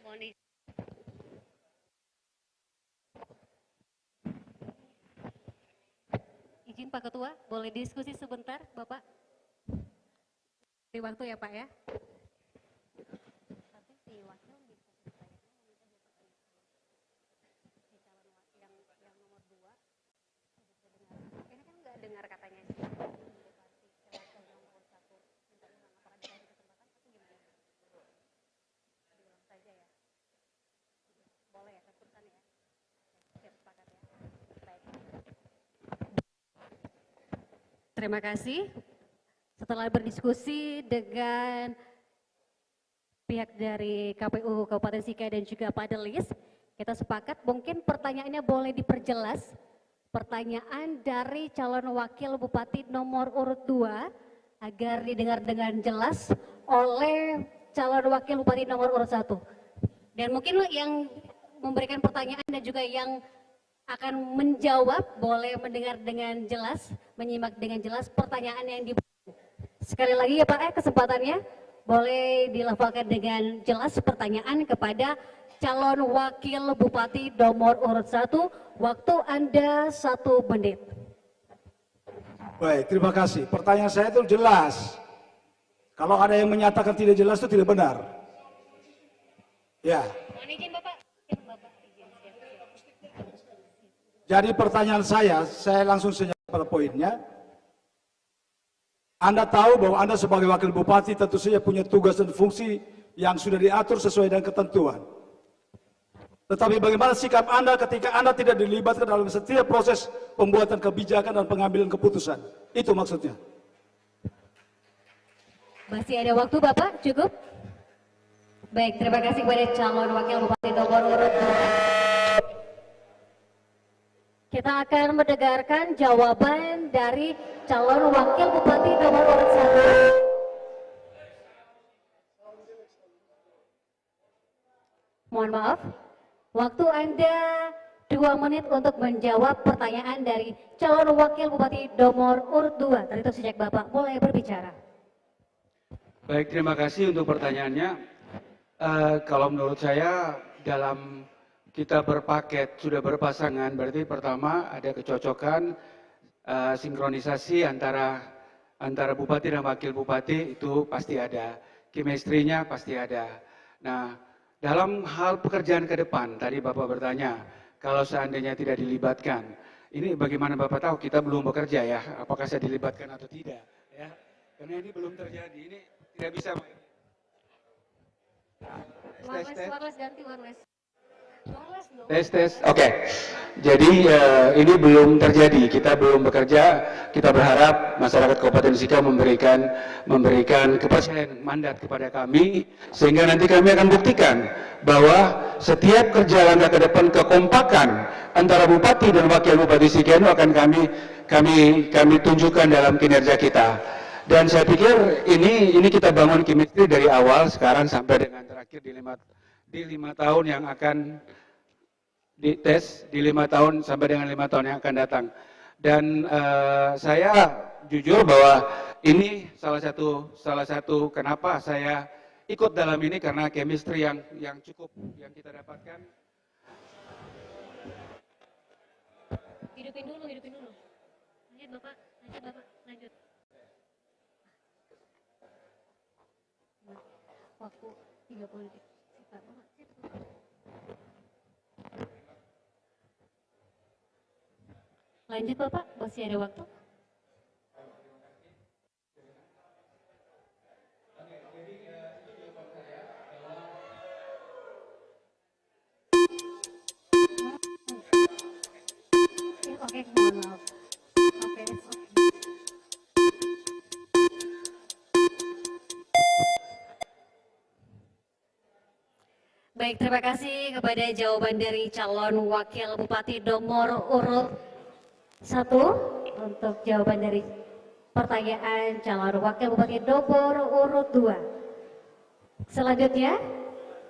mohon izin. Izin Pak Ketua, boleh diskusi sebentar Bapak? Di waktu ya Pak ya. Tapi si wakil bisa bertanya, si calon wakil yang nomor 2 bisa dengar. Ini kan nggak dengar katanya sih. Wakil nomor 1 minta ulang, apakah dikasih kesempatan atau gimana? Diulang saja ya. Boleh ya, keputusan ya. Siap sepakat ya. Baik. Terima kasih. Setelah berdiskusi dengan pihak dari KPU Kabupaten Sika dan juga panelis, kita sepakat mungkin pertanyaannya boleh diperjelas pertanyaan dari calon wakil bupati nomor urut 2 agar didengar dengan jelas oleh calon wakil bupati nomor urut 1. Dan mungkin yang memberikan pertanyaan dan juga yang akan menjawab boleh mendengar dengan jelas, menyimak dengan jelas pertanyaan yang diberikan. Sekali lagi ya Pak, kesempatannya boleh dilafalkan dengan jelas pertanyaan kepada calon wakil bupati nomor urut 1. Waktu Anda 1 menit. Baik, terima kasih. Pertanyaan saya itu jelas. Kalau ada yang menyatakan tidak jelas itu tidak benar. Ya. Mohon izin Bapak. Jadi pertanyaan saya langsung saja pada poinnya. Anda tahu bahwa Anda sebagai wakil bupati tentu saja punya tugas dan fungsi yang sudah diatur sesuai dengan ketentuan. Tetapi bagaimana sikap Anda ketika Anda tidak dilibatkan dalam setiap proses pembuatan kebijakan dan pengambilan keputusan? Itu maksudnya. Masih ada waktu Bapak, cukup? Baik, terima kasih kepada calon wakil bupati nomor urut 2. Kita akan mendengarkan jawaban dari calon wakil bupati nomor urut 1. Mohon maaf, waktu Anda 2 menit untuk menjawab pertanyaan dari calon wakil bupati nomor urut 2. Terhitung sejak Bapak mulai berbicara. Baik, terima kasih untuk pertanyaannya. Kalau menurut saya dalam kita berpaket, sudah berpasangan, berarti pertama ada kecocokan, sinkronisasi antara bupati dan wakil bupati itu pasti ada, chemistry-nya pasti ada. Nah, dalam hal pekerjaan ke depan, tadi Bapak bertanya, kalau seandainya tidak dilibatkan, ini bagaimana Bapak tahu kita belum bekerja ya, apakah saya dilibatkan atau tidak, ya? Karena ini belum terjadi, ini tidak bisa. Warles ganti warles. Tes. Oke. Jadi ini belum terjadi. Kita belum bekerja. Kita berharap masyarakat Kabupaten Sika memberikan kepercayaan mandat kepada kami, sehingga nanti kami akan buktikan bahwa setiap kerja langkah ke depan kekompakan antara bupati dan wakil bupati Sika itu akan kami tunjukkan dalam kinerja kita. Dan saya pikir ini kita bangun chemistry dari awal sekarang sampai dengan terakhir di 5 tahun yang akan dites, di 5 tahun sampai dengan 5 tahun yang akan datang. Dan saya jujur bahwa ini salah satu kenapa saya ikut dalam ini, karena chemistry yang cukup yang kita dapatkan. Hidupin dulu. Lanjut Bapak, lanjut. Waktu 30 detik. Lanjut Bapak, masih ada waktu. Oke, mohon maaf. Oke. Baik, terima kasih kepada jawaban dari calon wakil bupati nomor urut 1 untuk jawaban dari pertanyaan calon wakil bupati nomor urut 2. Selanjutnya,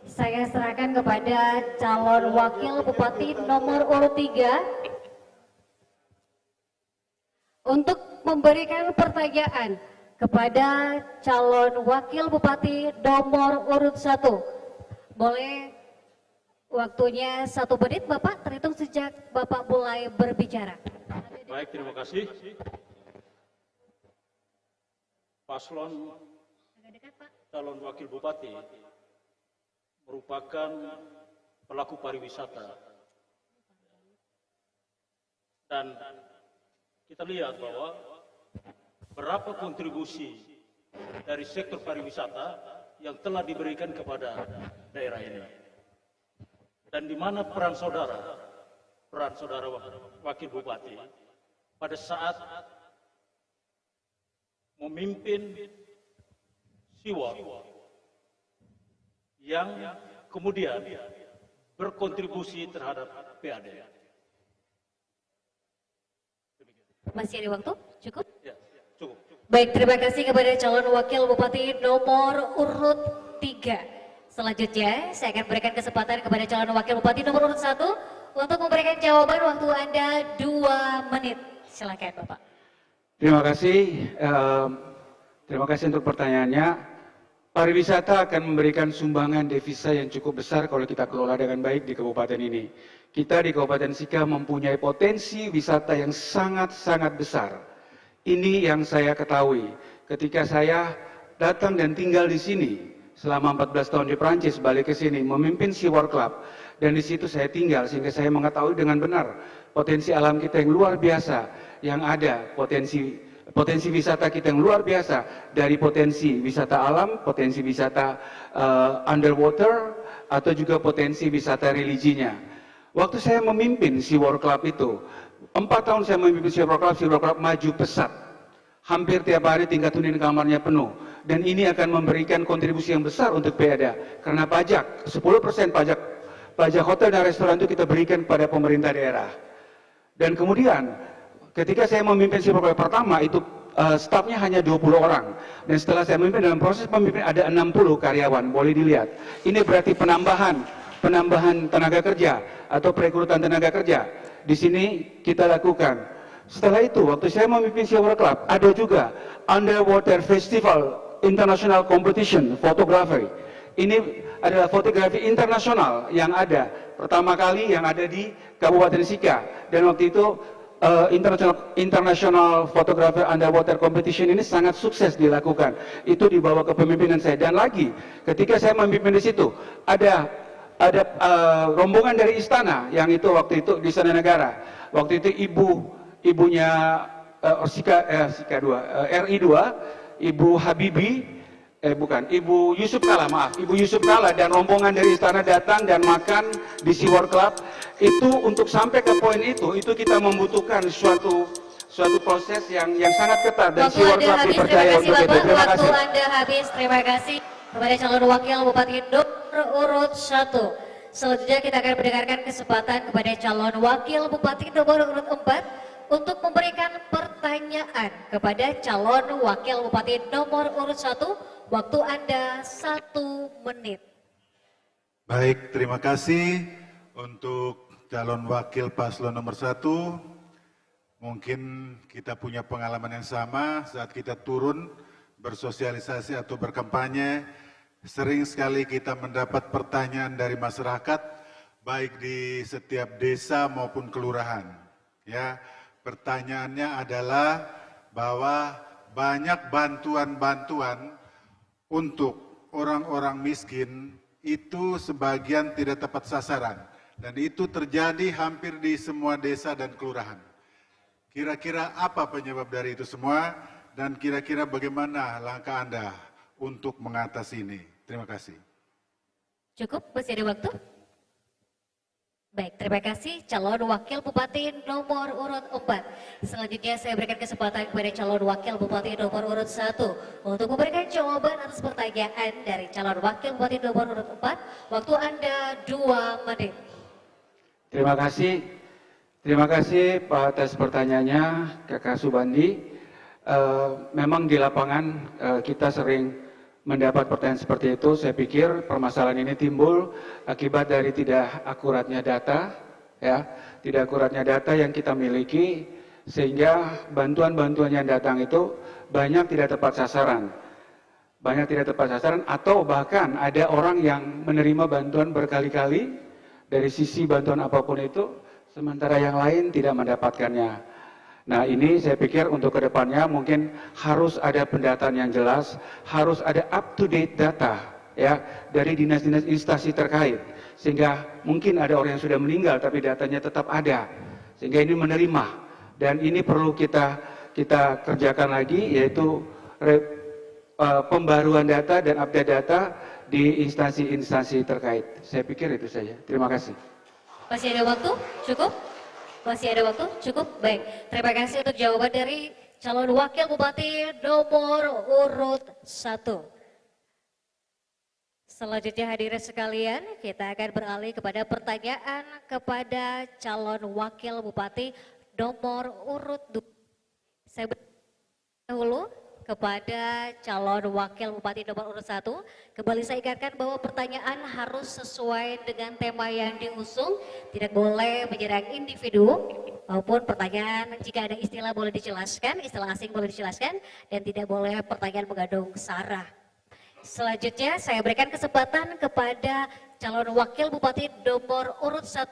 saya serahkan kepada calon wakil bupati nomor urut 3 untuk memberikan pertanyaan kepada calon wakil bupati nomor urut 1. Boleh waktunya 1 menit Bapak, terhitung sejak Bapak mulai berbicara. Baik, terima kasih. Paslon calon wakil bupati merupakan pelaku pariwisata. Dan kita lihat bahwa berapa kontribusi dari sektor pariwisata yang telah diberikan kepada daerah ini. Dan di mana peran saudara wakil bupati pada saat memimpin SeaWorld yang kemudian berkontribusi terhadap PAD. Masih ada waktu? Cukup? Ya, cukup. Baik, terima kasih kepada calon wakil bupati nomor urut 3. Selanjutnya, saya akan berikan kesempatan kepada calon wakil bupati nomor urut 1 untuk memberikan jawaban. Waktu Anda 2 menit. Silakan Bapak. Terima kasih. Terima kasih untuk pertanyaannya. Pariwisata akan memberikan sumbangan devisa yang cukup besar kalau kita kelola dengan baik di kabupaten ini. Kita di Kabupaten Sika mempunyai potensi wisata yang sangat-sangat besar. Ini yang saya ketahui ketika saya datang dan tinggal di sini selama 14 tahun di Prancis, balik ke sini memimpin SeaWorld Club, dan di situ saya tinggal sehingga saya mengetahui dengan benar potensi alam kita yang luar biasa yang ada, potensi wisata kita yang luar biasa, dari potensi wisata alam, potensi wisata underwater, atau juga potensi wisata religinya. Waktu saya memimpin SeaWorld Club itu, 4 tahun saya memimpin SeaWorld Club maju pesat. Hampir tiap hari tingkat hunian kamarnya penuh. Dan ini akan memberikan kontribusi yang besar untuk PEADA. Karena pajak, 10% pajak hotel dan restoran itu kita berikan kepada pemerintah daerah. Dan kemudian, ketika saya memimpin SeaWorld Club pertama, itu stafnya hanya 20 orang. Dan setelah saya memimpin, dalam proses pemimpin ada 60 karyawan, boleh dilihat. Ini berarti penambahan tenaga kerja atau perekrutan tenaga kerja. Di sini kita lakukan. Setelah itu, waktu saya memimpin SeaWorld Club, ada juga Underwater Festival International Competition Photography. Ini adalah fotografi internasional yang ada, pertama kali yang ada di Kabupaten Sika. Dan waktu itu International Photographer Underwater Competition ini sangat sukses dilakukan. Itu dibawa ke pemimpinan saya. Dan lagi, ketika saya memimpin di situ, ada rombongan dari istana yang itu waktu itu di Istana Negara. Waktu itu ibunya RI 2, Ibu Habibie, Ibu Yusuf Kala, Ibu Yusuf Kala dan rombongan dari istana datang dan makan di SeaWorld Club. Itu untuk sampai ke poin itu kita membutuhkan suatu proses yang sangat ketat, dan SeaWorld Club dipercaya untuk itu. Terima kasih. Waktu Anda habis, terima kasih kepada calon wakil Bupati nomor urut 1. Selanjutnya kita akan mendengarkan kesempatan kepada calon wakil Bupati nomor urut 4 untuk memberikan pertanyaan kepada calon wakil Bupati nomor urut 1. Waktu Anda 1 menit. Baik, terima kasih untuk calon wakil paslon nomor 1. Mungkin kita punya pengalaman yang sama saat kita turun bersosialisasi atau berkampanye. Sering sekali kita mendapat pertanyaan dari masyarakat, baik di setiap desa maupun kelurahan. Ya, pertanyaannya adalah bahwa banyak bantuan-bantuan untuk orang-orang miskin itu sebagian tidak tepat sasaran. Dan itu terjadi hampir di semua desa dan kelurahan. Kira-kira apa penyebab dari itu semua, dan kira-kira bagaimana langkah Anda untuk mengatasi ini? Terima kasih. Cukup, masih ada waktu? Baik, terima kasih calon wakil Bupati nomor urut 4. Selanjutnya saya berikan kesempatan kepada calon wakil Bupati nomor urut 1 untuk memberikan jawaban atas pertanyaan dari calon wakil Bupati nomor urut 4. Waktu Anda 2 menit. Terima kasih Pak atas pertanyaannya, Kakak Subandi. Memang di lapangan kita sering mendapat pertanyaan seperti itu. Saya pikir permasalahan ini timbul akibat dari tidak akuratnya data, ya, tidak akuratnya data yang kita miliki, sehingga bantuan-bantuan yang datang itu banyak tidak tepat sasaran, atau bahkan ada orang yang menerima bantuan berkali-kali dari sisi bantuan apapun itu, sementara yang lain tidak mendapatkannya. Nah, ini saya pikir untuk kedepannya mungkin harus ada pendataan yang jelas, harus ada up-to-date data ya dari dinas-dinas instansi terkait, sehingga mungkin ada orang yang sudah meninggal tapi datanya tetap ada, sehingga ini menerima. Dan ini perlu kita kerjakan lagi, yaitu pembaruan data dan update data di instansi-instansi terkait. Saya pikir itu saja. Terima kasih. Masih ada waktu? Cukup? Masih ada waktu? Cukup? Baik. Terima kasih untuk jawaban dari calon wakil Bupati nomor urut 1. Selanjutnya hadirin sekalian, kita akan beralih kepada pertanyaan kepada calon wakil Bupati nomor urut 2. Saya dahulu kepada calon wakil bupati nomor urut 1. Kembali saya ingatkan bahwa pertanyaan harus sesuai dengan tema yang diusung, tidak boleh menyerang individu maupun pertanyaan jika ada istilah boleh dijelaskan, istilah asing boleh dijelaskan, dan tidak boleh pertanyaan mengandung sara. Selanjutnya saya berikan kesempatan kepada calon wakil bupati nomor urut 1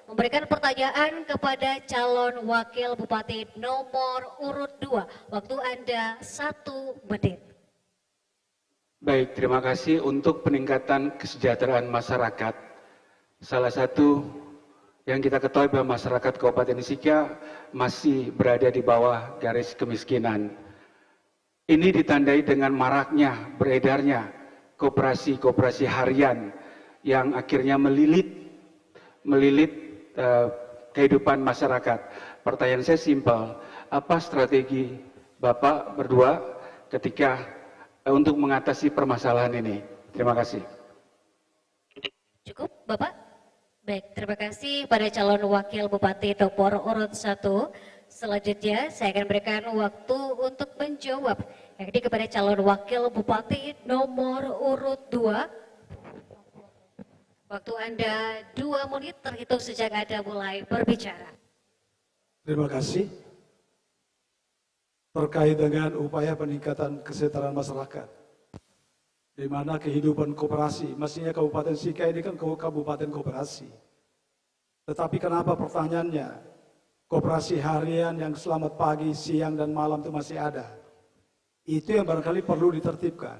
memberikan pertanyaan kepada calon wakil bupati nomor urut 2. Waktu Anda 1 menit. Baik, terima kasih. Untuk peningkatan kesejahteraan masyarakat, salah satu yang kita ketahui bahwa masyarakat Kabupaten Sika masih berada di bawah garis kemiskinan. Ini ditandai dengan maraknya, beredarnya koperasi-koperasi harian yang akhirnya melilit kehidupan masyarakat. Pertanyaan saya simpel, apa strategi Bapak berdua ketika untuk mengatasi permasalahan ini? Terima kasih. Cukup, Bapak? Baik, terima kasih pada calon wakil bupati nomor urut 1. Selanjutnya saya akan berikan waktu untuk menjawab, yakni kepada calon wakil bupati nomor urut 2. Waktu Anda 2 menit terhitung sejak Anda mulai berbicara. Terima kasih. Terkait dengan upaya peningkatan kesejahteraan masyarakat, di mana kehidupan koperasi, mestinya Kabupaten Sika ini kan kabupaten koperasi. Tetapi kenapa pertanyaannya, koperasi harian yang selamat pagi, siang, dan malam itu masih ada? Itu yang barangkali perlu ditertibkan.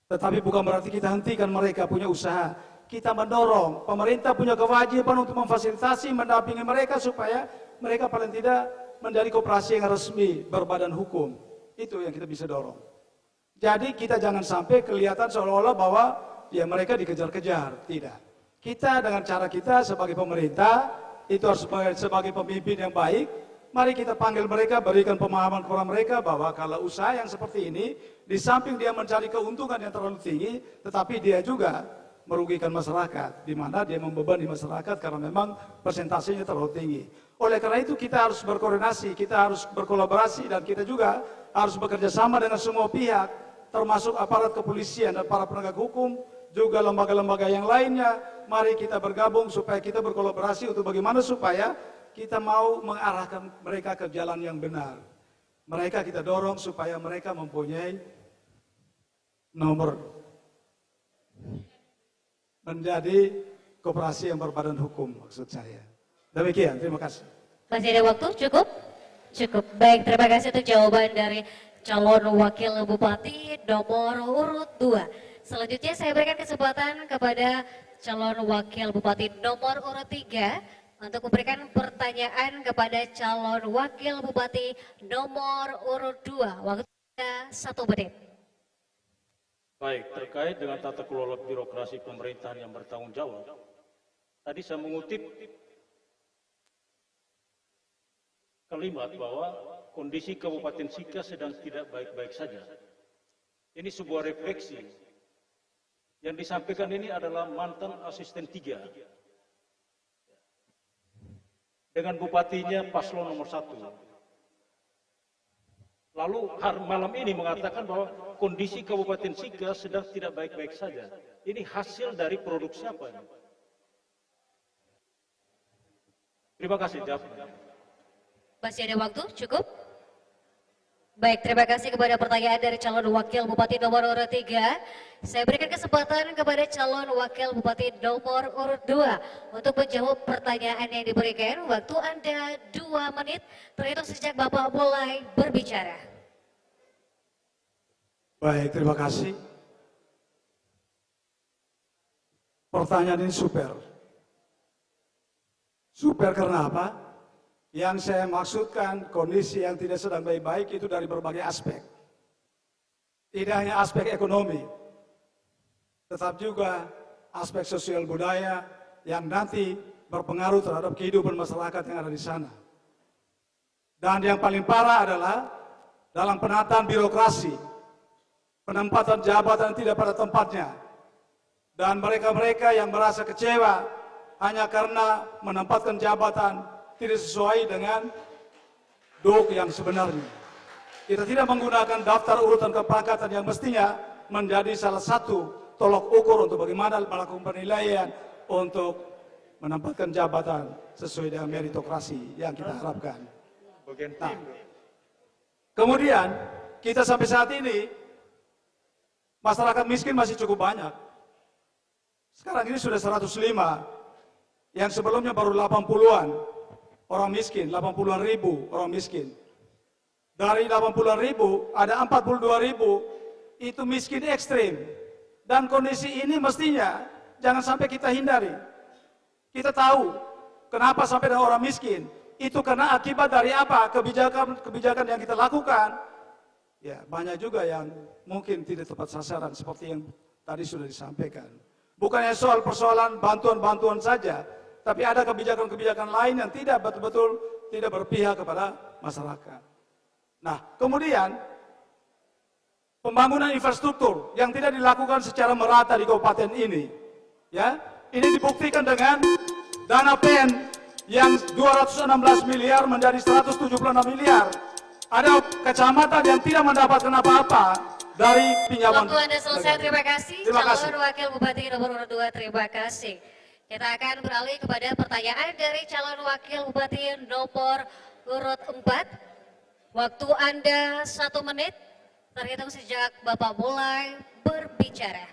Tetapi bukan berarti kita hentikan mereka punya usaha. Kita mendorong, pemerintah punya kewajiban untuk memfasilitasi, mendampingi mereka supaya mereka paling tidak menjadi koperasi yang resmi, berbadan hukum. Itu yang kita bisa dorong. Jadi kita jangan sampai kelihatan seolah-olah bahwa ya mereka dikejar-kejar. Tidak. Kita dengan cara kita sebagai pemerintah, itu harus sebagai pemimpin yang baik, mari kita panggil mereka, berikan pemahaman kepada mereka bahwa kalau usaha yang seperti ini, di samping dia mencari keuntungan yang terlalu tinggi, tetapi dia juga merugikan masyarakat, di mana dia membebani masyarakat karena memang persentasenya terlalu tinggi. Oleh karena itu kita harus berkoordinasi, kita harus berkolaborasi, dan kita juga harus bekerja sama dengan semua pihak, termasuk aparat kepolisian dan para penegak hukum, juga lembaga-lembaga yang lainnya. Mari kita bergabung supaya kita berkolaborasi untuk bagaimana supaya kita mau mengarahkan mereka ke jalan yang benar. Mereka kita dorong supaya mereka mempunyai nomor menjadi koperasi yang berbadan hukum, maksud saya. Demikian, terima kasih. Masih ada waktu? Cukup? Cukup. Baik, terima kasih untuk jawaban dari calon wakil bupati nomor urut 2. Selanjutnya saya berikan kesempatan kepada calon wakil bupati nomor urut 3 untuk memberikan pertanyaan kepada calon wakil bupati nomor urut 2. Waktu 1 menit. Baik, terkait dengan tata kelola birokrasi pemerintahan yang bertanggung jawab, tadi saya mengutip kalimat bahwa kondisi Kabupaten Sika sedang tidak baik-baik saja. Ini sebuah refleksi. Yang disampaikan ini adalah mantan asisten 3 dengan bupatinya paslon nomor 1. Lalu malam ini mengatakan bahwa kondisi Kabupaten Sika sedang tidak baik-baik saja. Ini hasil dari produk siapa ini? Terima kasih, jawab. Masih ada waktu? Cukup? Baik, terima kasih kepada pertanyaan dari calon wakil bupati nomor urut 3. Saya berikan kesempatan kepada calon wakil bupati nomor urut 2 untuk menjawab pertanyaan yang diberikan. Waktu Anda 2 menit terhitung sejak Bapak mulai berbicara. Baik, terima kasih. Pertanyaan ini super. Super karena apa? Yang saya maksudkan kondisi yang tidak sedang baik-baik itu dari berbagai aspek. Tidak hanya aspek ekonomi, tetap juga aspek sosial budaya yang nanti berpengaruh terhadap kehidupan masyarakat yang ada di sana. Dan yang paling parah adalah dalam penataan birokrasi, penempatan jabatan tidak pada tempatnya. Dan mereka-mereka yang merasa kecewa hanya karena menempatkan jabatan tidak sesuai dengan DOK yang sebenarnya. Kita tidak menggunakan daftar urutan kepangkatan yang mestinya menjadi salah satu tolok ukur untuk bagaimana melakukan penilaian untuk menempatkan jabatan sesuai dengan meritokrasi yang kita harapkan. Nah, kemudian kita sampai saat ini masyarakat miskin masih cukup banyak. Sekarang ini sudah 105, yang sebelumnya baru 80-an orang miskin, 80-an ribu orang miskin. Dari 80-an ribu ada 42 ribu itu miskin ekstrim. Dan kondisi ini mestinya jangan sampai kita hindari. Kita tahu kenapa sampai ada orang miskin. Itu karena akibat dari apa? Kebijakan yang kita lakukan. Ya, banyak juga yang mungkin tidak tepat sasaran seperti yang tadi sudah disampaikan. Bukannya soal persoalan bantuan-bantuan saja, tapi ada kebijakan-kebijakan lain yang tidak betul-betul tidak berpihak kepada masyarakat. Nah, kemudian pembangunan infrastruktur yang tidak dilakukan secara merata di kabupaten ini, ya, ini dibuktikan dengan dana PEN yang 216 miliar menjadi 176 miliar. Ada kecamatan yang tidak mendapatkan apa-apa dari pinjaman. Waktu Anda selesai, terima kasih. Terima kasih. Calon Wakil Bupati nomor urut 2, terima kasih. Kita akan beralih kepada pertanyaan dari calon Wakil Bupati nomor urut 4. Waktu Anda 1 menit, terhitung sejak Bapak mulai berbicara.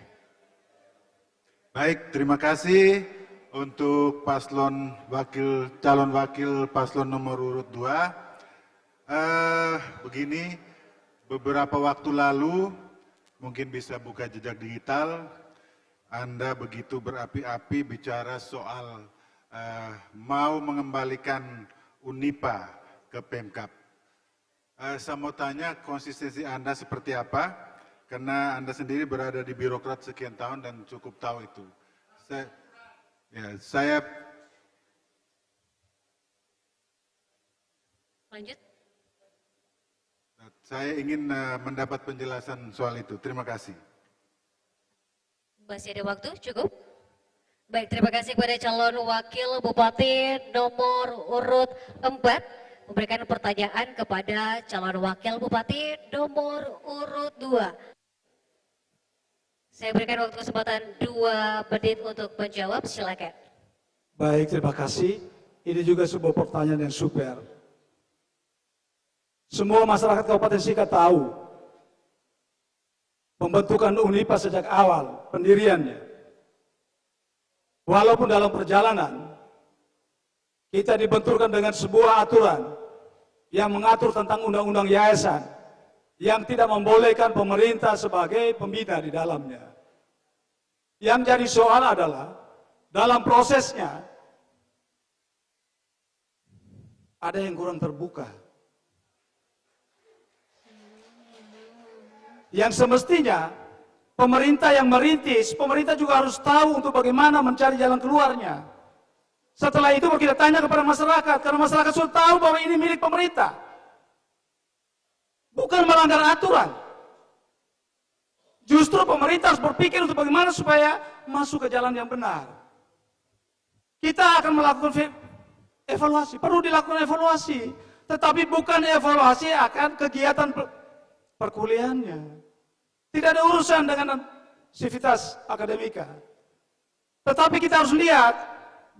Baik, terima kasih untuk calon wakil paslon nomor urut 2. Begini, beberapa waktu lalu mungkin bisa buka jejak digital, Anda begitu berapi-api bicara soal mau mengembalikan UNIPA ke Pemkab. Saya mau tanya konsistensi Anda seperti apa, karena Anda sendiri berada di birokrat sekian tahun dan cukup tahu itu. Saya ingin mendapat penjelasan soal itu. Terima kasih. Masih ada waktu, cukup? Baik, terima kasih kepada calon Wakil Bupati nomor urut 4. Memberikan pertanyaan kepada calon Wakil Bupati nomor urut 2. Saya berikan waktu kesempatan 2 menit untuk menjawab, silakan. Baik, terima kasih. Ini juga sebuah pertanyaan yang super. Semua masyarakat Kabupaten Sika tahu pembentukan UNIPA sejak awal pendiriannya. Walaupun dalam perjalanan kita dibenturkan dengan sebuah aturan yang mengatur tentang undang-undang yayasan yang tidak membolehkan pemerintah sebagai pembina di dalamnya. Yang jadi soal adalah dalam prosesnya ada yang kurang terbuka. Yang semestinya pemerintah yang merintis, pemerintah juga harus tahu untuk bagaimana mencari jalan keluarnya. Setelah itu kita tanya kepada masyarakat, karena masyarakat sudah tahu bahwa ini milik pemerintah. Bukan melanggar aturan. Justru pemerintah harus berpikir untuk bagaimana supaya masuk ke jalan yang benar. Kita akan melakukan evaluasi, perlu dilakukan evaluasi. Tetapi bukan evaluasi akan kegiatan perkuliahannya. Tidak ada urusan dengan sivitas akademika. Tetapi kita harus lihat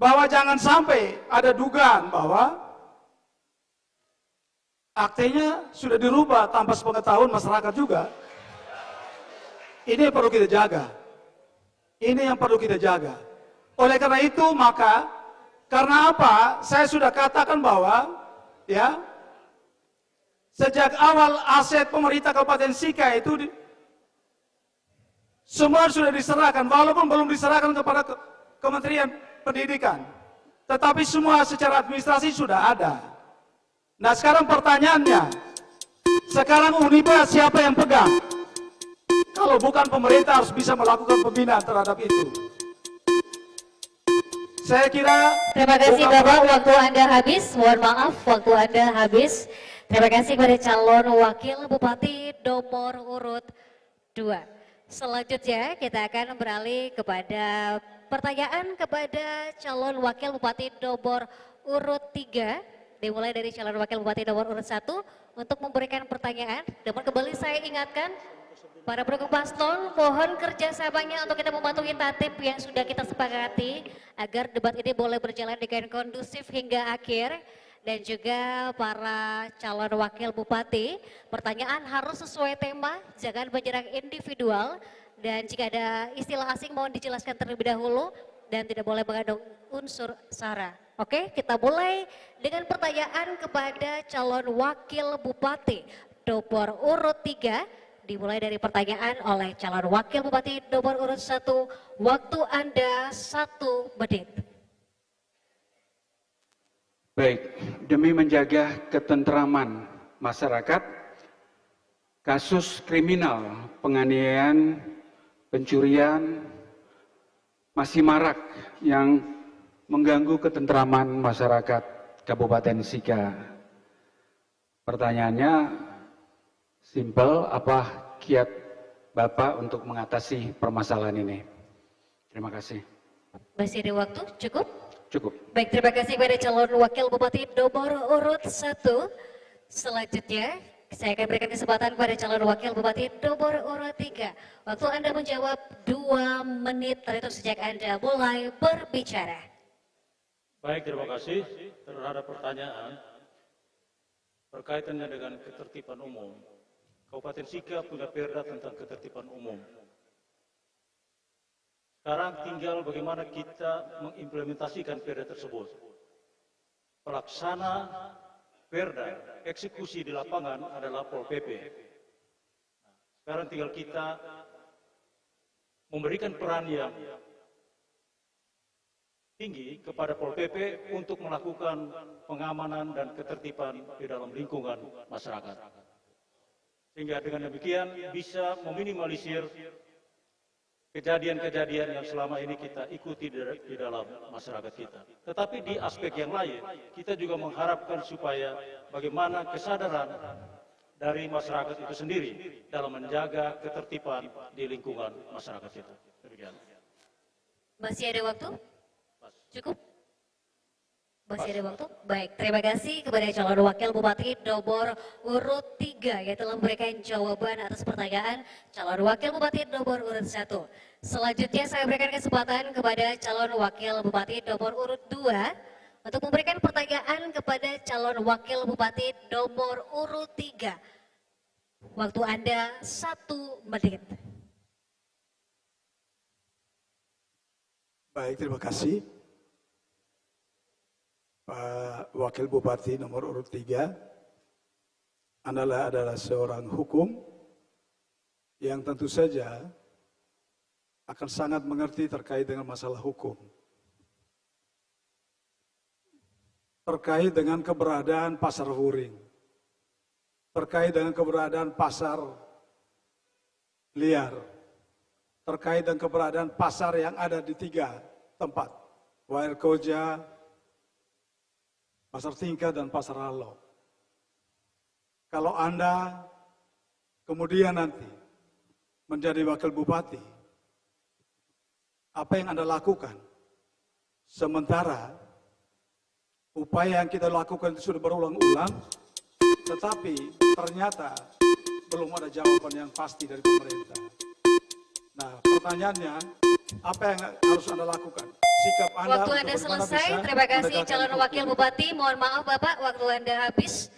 bahwa jangan sampai ada dugaan bahwa aktenya sudah dirubah tanpa sepengetahuan masyarakat juga. Ini yang perlu kita jaga. Ini yang perlu kita jaga. Oleh karena itu maka, karena apa? Saya sudah katakan bahwa ya, sejak awal aset pemerintah Kabupaten Sika itu semua sudah diserahkan, walaupun belum diserahkan kepada Kementerian Pendidikan. Tetapi semua secara administrasi sudah ada. Nah sekarang pertanyaannya, sekarang UNIPA siapa yang pegang? Kalau bukan pemerintah harus bisa melakukan pembinaan terhadap itu. Saya kira... Terima kasih Bapak, waktu Anda habis. Mohon maaf, waktu Anda habis. Terima kasih kepada calon Wakil Bupati nomor urut 2. Selanjutnya kita akan beralih kepada pertanyaan kepada calon Wakil Bupati nomor urut 3. dimulai dari calon wakil bupati nomor urut 1 untuk memberikan pertanyaan. Namun kembali saya ingatkan, para pendukung paslon mohon kerjasamanya untuk kita mematuhi tatip yang sudah kita sepakati agar debat ini boleh berjalan dengan kondusif hingga akhir. Dan juga para calon wakil bupati, pertanyaan harus sesuai tema, jangan menyerang individual. Dan jika ada istilah asing mohon dijelaskan terlebih dahulu dan tidak boleh mengandung unsur sara. Oke, kita mulai dengan pertanyaan kepada calon wakil bupati nomor urut 3. Dimulai dari pertanyaan oleh calon wakil bupati nomor urut 1. Waktu Anda 1 menit. Baik, demi menjaga ketentraman masyarakat, kasus kriminal, penganiayaan, pencurian masih marak yang mengganggu ketentraman masyarakat Kabupaten Sika. Pertanyaannya simpel, apa kiat Bapak untuk mengatasi permasalahan ini? Terima kasih. Masih ada waktu? Cukup? Cukup. Baik, terima kasih pada calon wakil bupati nomor urut 1. Selanjutnya, saya akan berikan kesempatan kepada calon wakil bupati nomor urut 3. Waktu Anda menjawab 2 menit terhitung sejak Anda mulai berbicara. Baik, terima kasih terhadap pertanyaan berkaitannya dengan ketertiban umum. Kabupaten Sika punya perda tentang ketertiban umum. Sekarang tinggal bagaimana kita mengimplementasikan perda tersebut. Pelaksana perda, eksekusi di lapangan adalah Pol PP. Sekarang tinggal kita memberikan peran yang tinggi kepada Pol PP untuk melakukan pengamanan dan ketertiban di dalam lingkungan masyarakat. Sehingga dengan demikian bisa meminimalisir kejadian-kejadian yang selama ini kita ikuti di dalam masyarakat kita. Tetapi di aspek yang lain, kita juga mengharapkan supaya bagaimana kesadaran dari masyarakat itu sendiri dalam menjaga ketertiban di lingkungan masyarakat kita. Demikian. Masih ada waktu? Cukup? Masih ada waktu? Baik, terima kasih kepada calon wakil bupati nomor urut 3 yang telah memberikan jawaban atas pertanyaan calon wakil bupati nomor urut 1. Selanjutnya saya berikan kesempatan kepada calon wakil bupati nomor urut 2 untuk memberikan pertanyaan kepada calon wakil bupati nomor urut 3. Waktu Anda 1 menit. Baik, terima kasih. Pak Wakil Bupati nomor urut 3 adalah seorang hukum yang tentu saja akan sangat mengerti terkait dengan masalah hukum. Terkait dengan keberadaan pasar Wuring, terkait dengan keberadaan pasar liar, terkait dengan keberadaan pasar yang ada di 3 tempat, Wair Koja, Pasar Tingkat, dan Pasar Halo. Kalau Anda kemudian nanti menjadi wakil bupati, apa yang Anda lakukan? Sementara upaya yang kita lakukan itu sudah berulang-ulang, tetapi ternyata belum ada jawaban yang pasti dari pemerintah. Nah, pertanyaannya, apa yang harus Anda lakukan? Sikap Anda. Waktu Anda selesai, terima kasih calon wakil bupati. Mohon maaf Bapak, waktu Anda habis.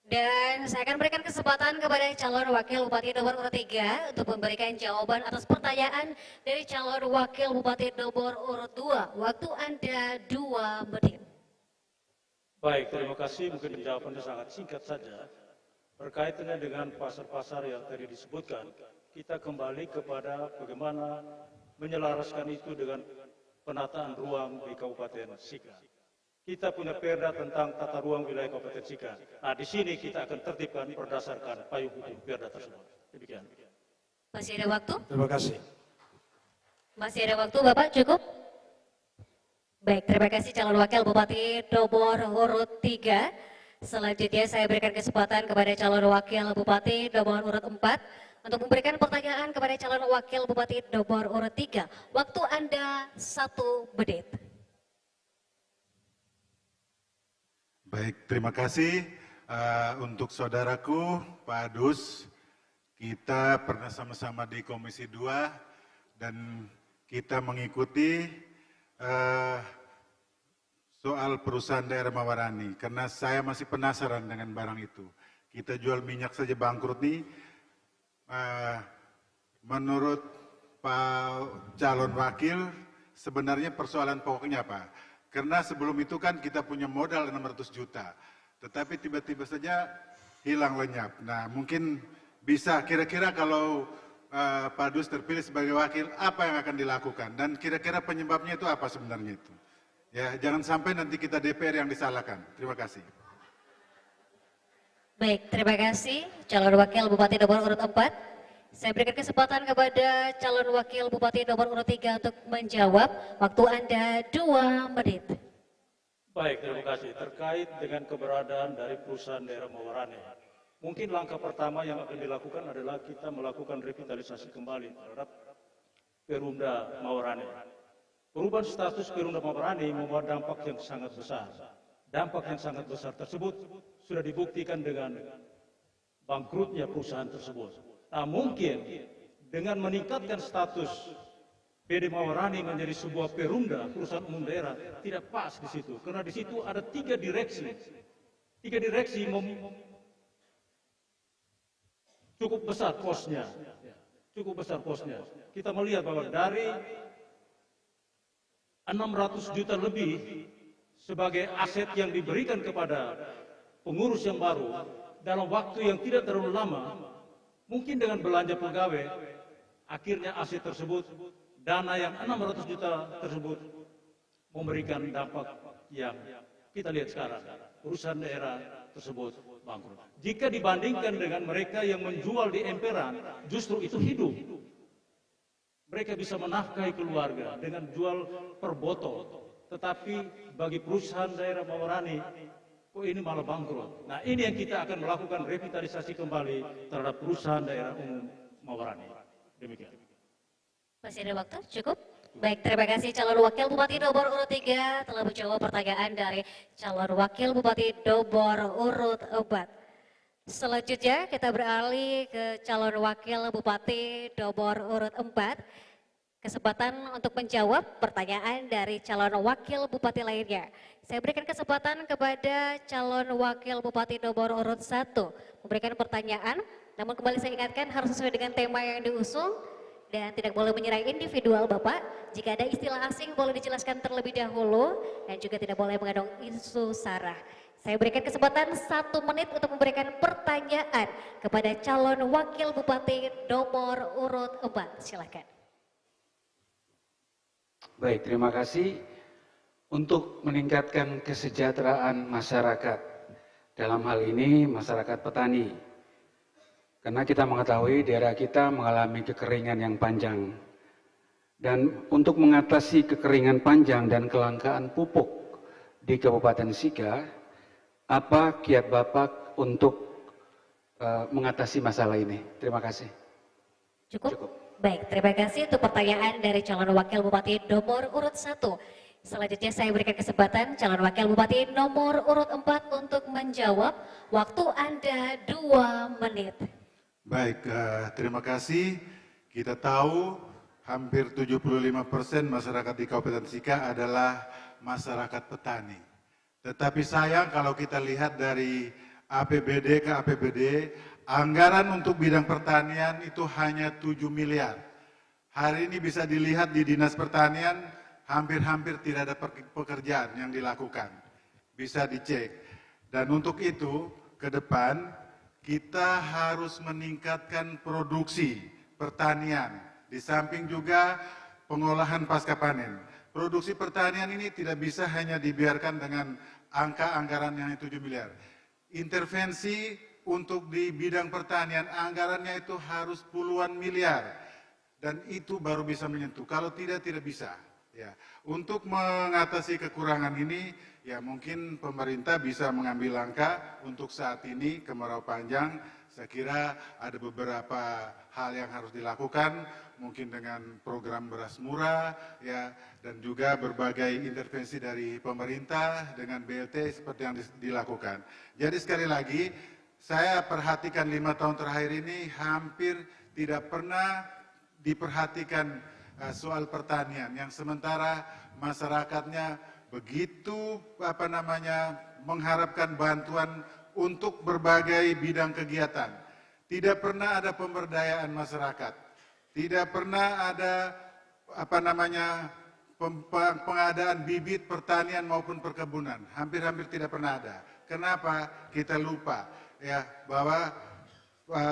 Dan saya akan berikan kesempatan kepada calon wakil bupati nomor urut 3 untuk memberikan jawaban atas pertanyaan dari calon wakil bupati nomor urut 2. Waktu Anda 2 menit. Baik, terima kasih. Mungkin jawabannya sangat singkat saja. Berkaitannya dengan pasar-pasar yang tadi disebutkan, kita kembali kepada bagaimana menyelaraskan itu dengan penataan ruang di Kabupaten Sika. Kita punya perda tentang tata ruang wilayah Kabupaten Sika. Nah, di sini kita akan tertibkan berdasarkan payung hukum perda tersebut. Demikian. Masih ada waktu? Terima kasih. Masih ada waktu Bapak, cukup? Baik, terima kasih calon wakil bupati nomor urut 3. Selanjutnya saya berikan kesempatan kepada calon wakil bupati nomor urut 4 untuk memberikan pertanyaan kepada calon wakil bupati nomor urut 3. Waktu Anda 1 menit. Baik, terima kasih untuk saudaraku Pak Adus. Kita pernah sama-sama di Komisi 2 dan kita mengikuti soal perusahaan daerah Mawarani karena saya masih penasaran dengan barang itu. Kita jual minyak saja bangkrut nih. Menurut Pak calon wakil, sebenarnya persoalan pokoknya apa? Karena sebelum itu kan kita punya modal 600 juta, tetapi tiba-tiba saja hilang lenyap. Nah mungkin bisa kira-kira kalau Pak Dus terpilih sebagai wakil, apa yang akan dilakukan? Dan kira-kira penyebabnya itu apa sebenarnya itu? Ya, jangan sampai nanti kita DPR yang disalahkan. Terima kasih. Baik, terima kasih calon wakil Bupati nomor urut 4. Saya berikan kesempatan kepada calon wakil Bupati nomor urut 3 untuk menjawab. Waktu Anda 2 menit. Baik, terima kasih. Terkait dengan keberadaan dari perusahaan daerah Mawarani, mungkin langkah pertama yang akan dilakukan adalah kita melakukan revitalisasi kembali terhadap Perumda Mawarani. Perubahan status Perumda Mawarani membawa dampak yang sangat besar. Dampak yang sangat besar tersebut sudah dibuktikan dengan bangkrutnya perusahaan tersebut. Nah, mungkin dengan meningkatkan status PD Mawarani menjadi sebuah perumda, perusahaan umum daerah, tidak pas di situ. Karena di situ ada 3 direksi. 3 direksi cukup besar posnya. Cukup besar posnya. Kita melihat bahwa dari 600 juta lebih sebagai aset yang diberikan kepada pengurus yang baru dalam waktu yang tidak terlalu lama, mungkin dengan belanja pegawai, akhirnya aset tersebut, dana yang 600 juta tersebut memberikan dampak yang kita lihat sekarang. Perusahaan daerah tersebut bangkrut. Jika dibandingkan dengan mereka yang menjual di emperan, justru itu hidup. Mereka bisa menafkahi keluarga dengan jual per botol. Tetapi bagi perusahaan daerah Mawarani, kok ini malah bangkrut. Nah ini yang kita akan melakukan revitalisasi kembali terhadap perusahaan daerah umum Mawarani. Demikian. Masih ada waktu? Cukup? Baik, terima kasih calon wakil Bupati nomor urut 3 telah menjawab pertanyaan dari calon wakil Bupati nomor urut 4. Selanjutnya kita beralih ke calon wakil Bupati nomor urut 4. Kesempatan untuk menjawab pertanyaan dari calon wakil Bupati lainnya. Saya berikan kesempatan kepada calon wakil Bupati nomor urut 1 memberikan pertanyaan. Namun kembali saya ingatkan harus sesuai dengan tema yang diusung dan tidak boleh menyerang individual Bapak. Jika ada istilah asing boleh dijelaskan terlebih dahulu dan juga tidak boleh mengandung isu sara. Saya berikan kesempatan 1 menit untuk memberikan pertanyaan kepada calon wakil Bupati nomor urut 4. Silakan. Baik, terima kasih. Untuk meningkatkan kesejahteraan masyarakat, dalam hal ini masyarakat petani. Karena kita mengetahui daerah kita mengalami kekeringan yang panjang. Dan untuk mengatasi kekeringan panjang dan kelangkaan pupuk di Kabupaten Sika, apa kiat Bapak untuk mengatasi masalah ini? Terima kasih. Cukup? Baik, terima kasih untuk pertanyaan dari calon wakil Bupati nomor urut 1. Selanjutnya saya berikan kesempatan calon wakil Bupati nomor urut 4 untuk menjawab. Waktu Anda 2 menit. Baik, terima kasih. Kita tahu hampir 75% masyarakat di Kabupaten Sika adalah masyarakat petani. Tetapi sayang kalau kita lihat dari APBD ke APBD, anggaran untuk bidang pertanian itu hanya 7 miliar. Hari ini bisa dilihat di Dinas Pertanian, hampir-hampir tidak ada pekerjaan yang dilakukan. Bisa dicek. Dan untuk itu, ke depan, kita harus meningkatkan produksi pertanian. Di samping juga pengolahan pasca panen. Produksi pertanian ini tidak bisa hanya dibiarkan dengan angka anggaran yang 7 miliar. Intervensi untuk di bidang pertanian, anggarannya itu harus puluhan miliar. Dan itu baru bisa menyentuh. Kalau tidak, tidak bisa. Ya. Untuk mengatasi kekurangan ini, ya mungkin pemerintah bisa mengambil langkah untuk saat ini kemarau panjang, Saya kira ada beberapa hal yang harus dilakukan, mungkin dengan program beras murah, ya, dan juga berbagai intervensi dari pemerintah dengan BLT seperti yang dilakukan. Jadi sekali lagi, saya perhatikan 5 tahun terakhir ini hampir tidak pernah diperhatikan soal pertanian, yang sementara masyarakatnya begitu mengharapkan bantuan untuk berbagai bidang kegiatan. Tidak pernah ada pemberdayaan masyarakat, tidak pernah ada pengadaan bibit pertanian maupun perkebunan, hampir-hampir tidak pernah ada. Kenapa? Kita lupa ya bahwa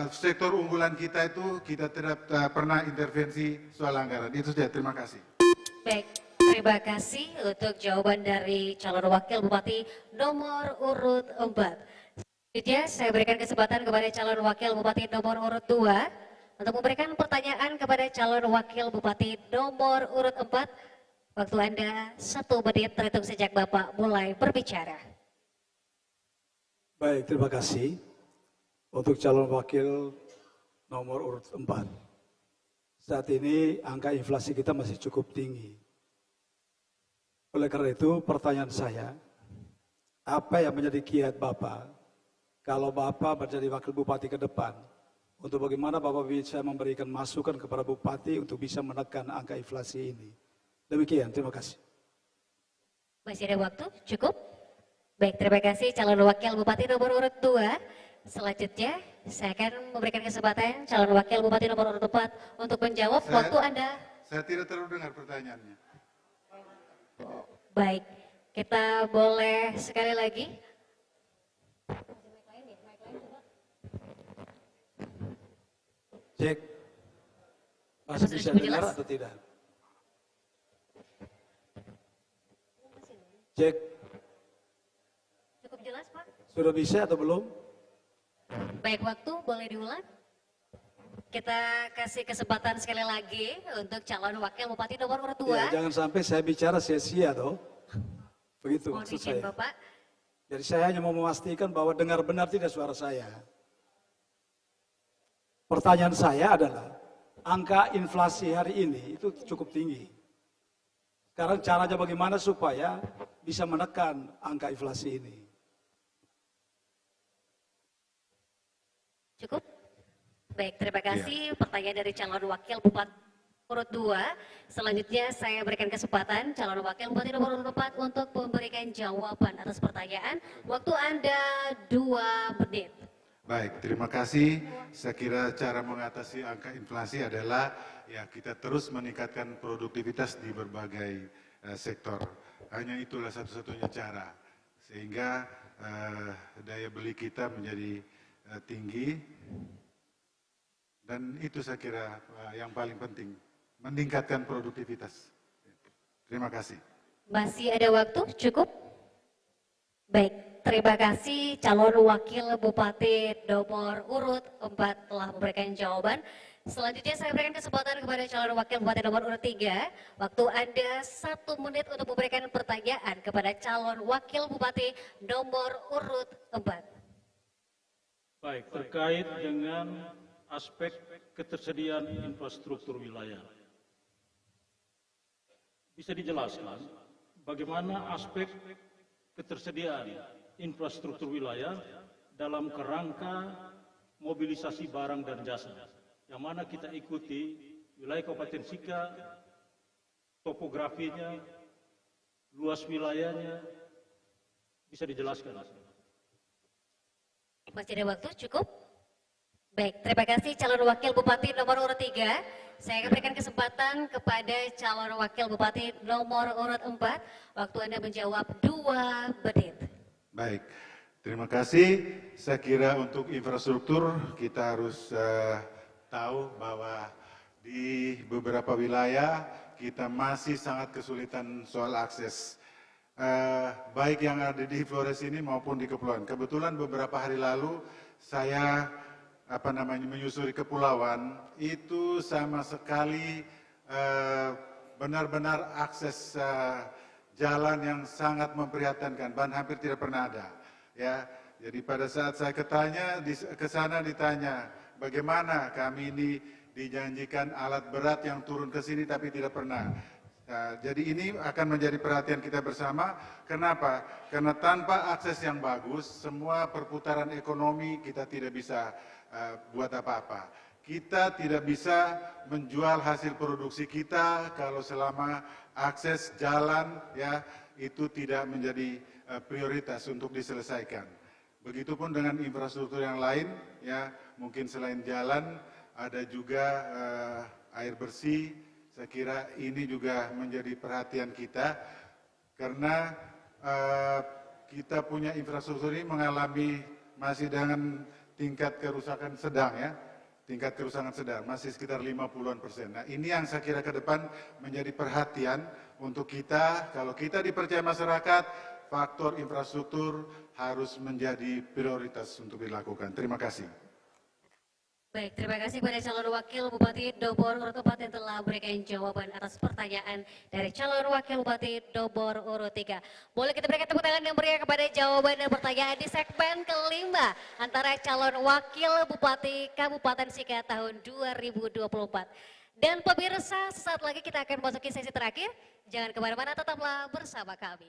sektor unggulan kita itu kita tidak pernah intervensi soal anggaran. Itu saja, terima kasih. Baik, terima kasih untuk jawaban dari calon wakil bupati nomor urut 4. Selanjutnya saya berikan kesempatan kepada calon wakil bupati nomor urut 2 untuk memberikan pertanyaan kepada calon wakil bupati nomor urut 4. Waktu Anda 1 menit terhitung sejak Bapak mulai berbicara. Baik, terima kasih. Untuk calon wakil nomor urut 4. Saat ini angka inflasi kita masih cukup tinggi. Oleh karena itu pertanyaan saya, apa yang menjadi kiat Bapak kalau Bapak menjadi wakil bupati ke depan, untuk bagaimana Bapak bisa memberikan masukan kepada bupati untuk bisa menekan angka inflasi ini? Demikian, terima kasih. Masih ada waktu? Cukup? Baik, terima kasih calon wakil bupati nomor urut 2. Selanjutnya, saya akan memberikan kesempatan calon wakil bupati nomor urut 4 untuk menjawab waktu Anda. Saya tidak terlalu dengar pertanyaannya. Baik, kita boleh sekali lagi. Cek, masih bisa dengar atau tidak? Cek. Cukup jelas, Pak? Sudah bisa atau belum? Baik, waktu boleh diulang. Kita kasih kesempatan sekali lagi untuk calon wakil bupati nomor urut 2. Ya, jangan sampai saya bicara sia-sia toh. Begitu Mohon maksud izin, saya. Bapak. Jadi saya hanya mau memastikan bahwa dengar benar tidak suara saya. Pertanyaan saya adalah, angka inflasi hari ini itu cukup tinggi. Sekarang caranya bagaimana supaya bisa menekan angka inflasi ini? Cukup? Baik, terima kasih. Pertanyaan dari calon wakil bupati urut 2. Selanjutnya saya berikan kesempatan calon wakil bupati nomor urut 4 untuk memberikan jawaban atas pertanyaan. Waktu Anda 2 menit. Baik, terima kasih. Saya kira cara mengatasi angka inflasi adalah ya kita terus meningkatkan produktivitas di berbagai sektor. Hanya itulah satu-satunya cara sehingga daya beli kita menjadi tinggi, dan itu saya kira yang paling penting, meningkatkan produktivitas. Terima kasih. Masih ada waktu? Cukup? Baik, terima kasih calon wakil bupati nomor urut 4 telah memberikan jawaban. Selanjutnya saya berikan kesempatan kepada calon wakil bupati nomor urut 3. Waktu Anda 1 menit untuk memberikan pertanyaan kepada calon wakil bupati nomor urut 4. Baik, terkait dengan aspek ketersediaan infrastruktur wilayah. Bisa dijelaskan bagaimana aspek ketersediaan infrastruktur wilayah dalam kerangka mobilisasi barang dan jasa, yang mana kita ikuti wilayah Kabupaten Sika, topografinya, luas wilayahnya, bisa dijelaskan. Masih ada waktu? Cukup? Baik, terima kasih calon wakil bupati nomor urut 3. Saya akan berikan kesempatan kepada calon wakil bupati nomor urut 4. Waktu Anda menjawab 2 menit. Baik, terima kasih. Saya kira untuk infrastruktur kita harus tahu bahwa di beberapa wilayah kita masih sangat kesulitan soal akses. Baik yang ada di Flores ini maupun di kepulauan. Kebetulan beberapa hari lalu saya menyusuri kepulauan, itu sama sekali benar-benar akses jalan yang sangat memprihatinkan, bahkan hampir tidak pernah ada. Ya, Jadi pada saat saya ke sana ditanya, bagaimana kami ini dijanjikan alat berat yang turun ke sini tapi tidak pernah. Nah, jadi ini akan menjadi perhatian kita bersama. Kenapa? Karena tanpa akses yang bagus, semua perputaran ekonomi kita tidak bisa buat apa-apa. Kita tidak bisa menjual hasil produksi kita kalau selama akses jalan ya itu tidak menjadi prioritas untuk diselesaikan. Begitupun dengan infrastruktur yang lain, ya mungkin selain jalan ada juga air bersih. Saya kira ini juga menjadi perhatian kita karena kita punya infrastruktur ini mengalami masih dengan tingkat kerusakan sedang ya. Tingkat kerusakan sedang masih sekitar 50-an%. Nah ini yang saya kira ke depan menjadi perhatian untuk kita, kalau kita dipercaya masyarakat, faktor infrastruktur harus menjadi prioritas untuk dilakukan. Terima kasih. Baik, terima kasih kepada calon wakil Bupati Dobor Urut 4 yang telah memberikan jawaban atas pertanyaan dari calon wakil Bupati Dobor Urut 3. Boleh kita berikan tepuk tangan yang meriah kepada jawaban dan pertanyaan di segmen kelima antara calon wakil Bupati Kabupaten Sika tahun 2024. Dan pemirsa, sesaat lagi kita akan memasuki sesi terakhir. Jangan kemana-mana, tetaplah bersama kami.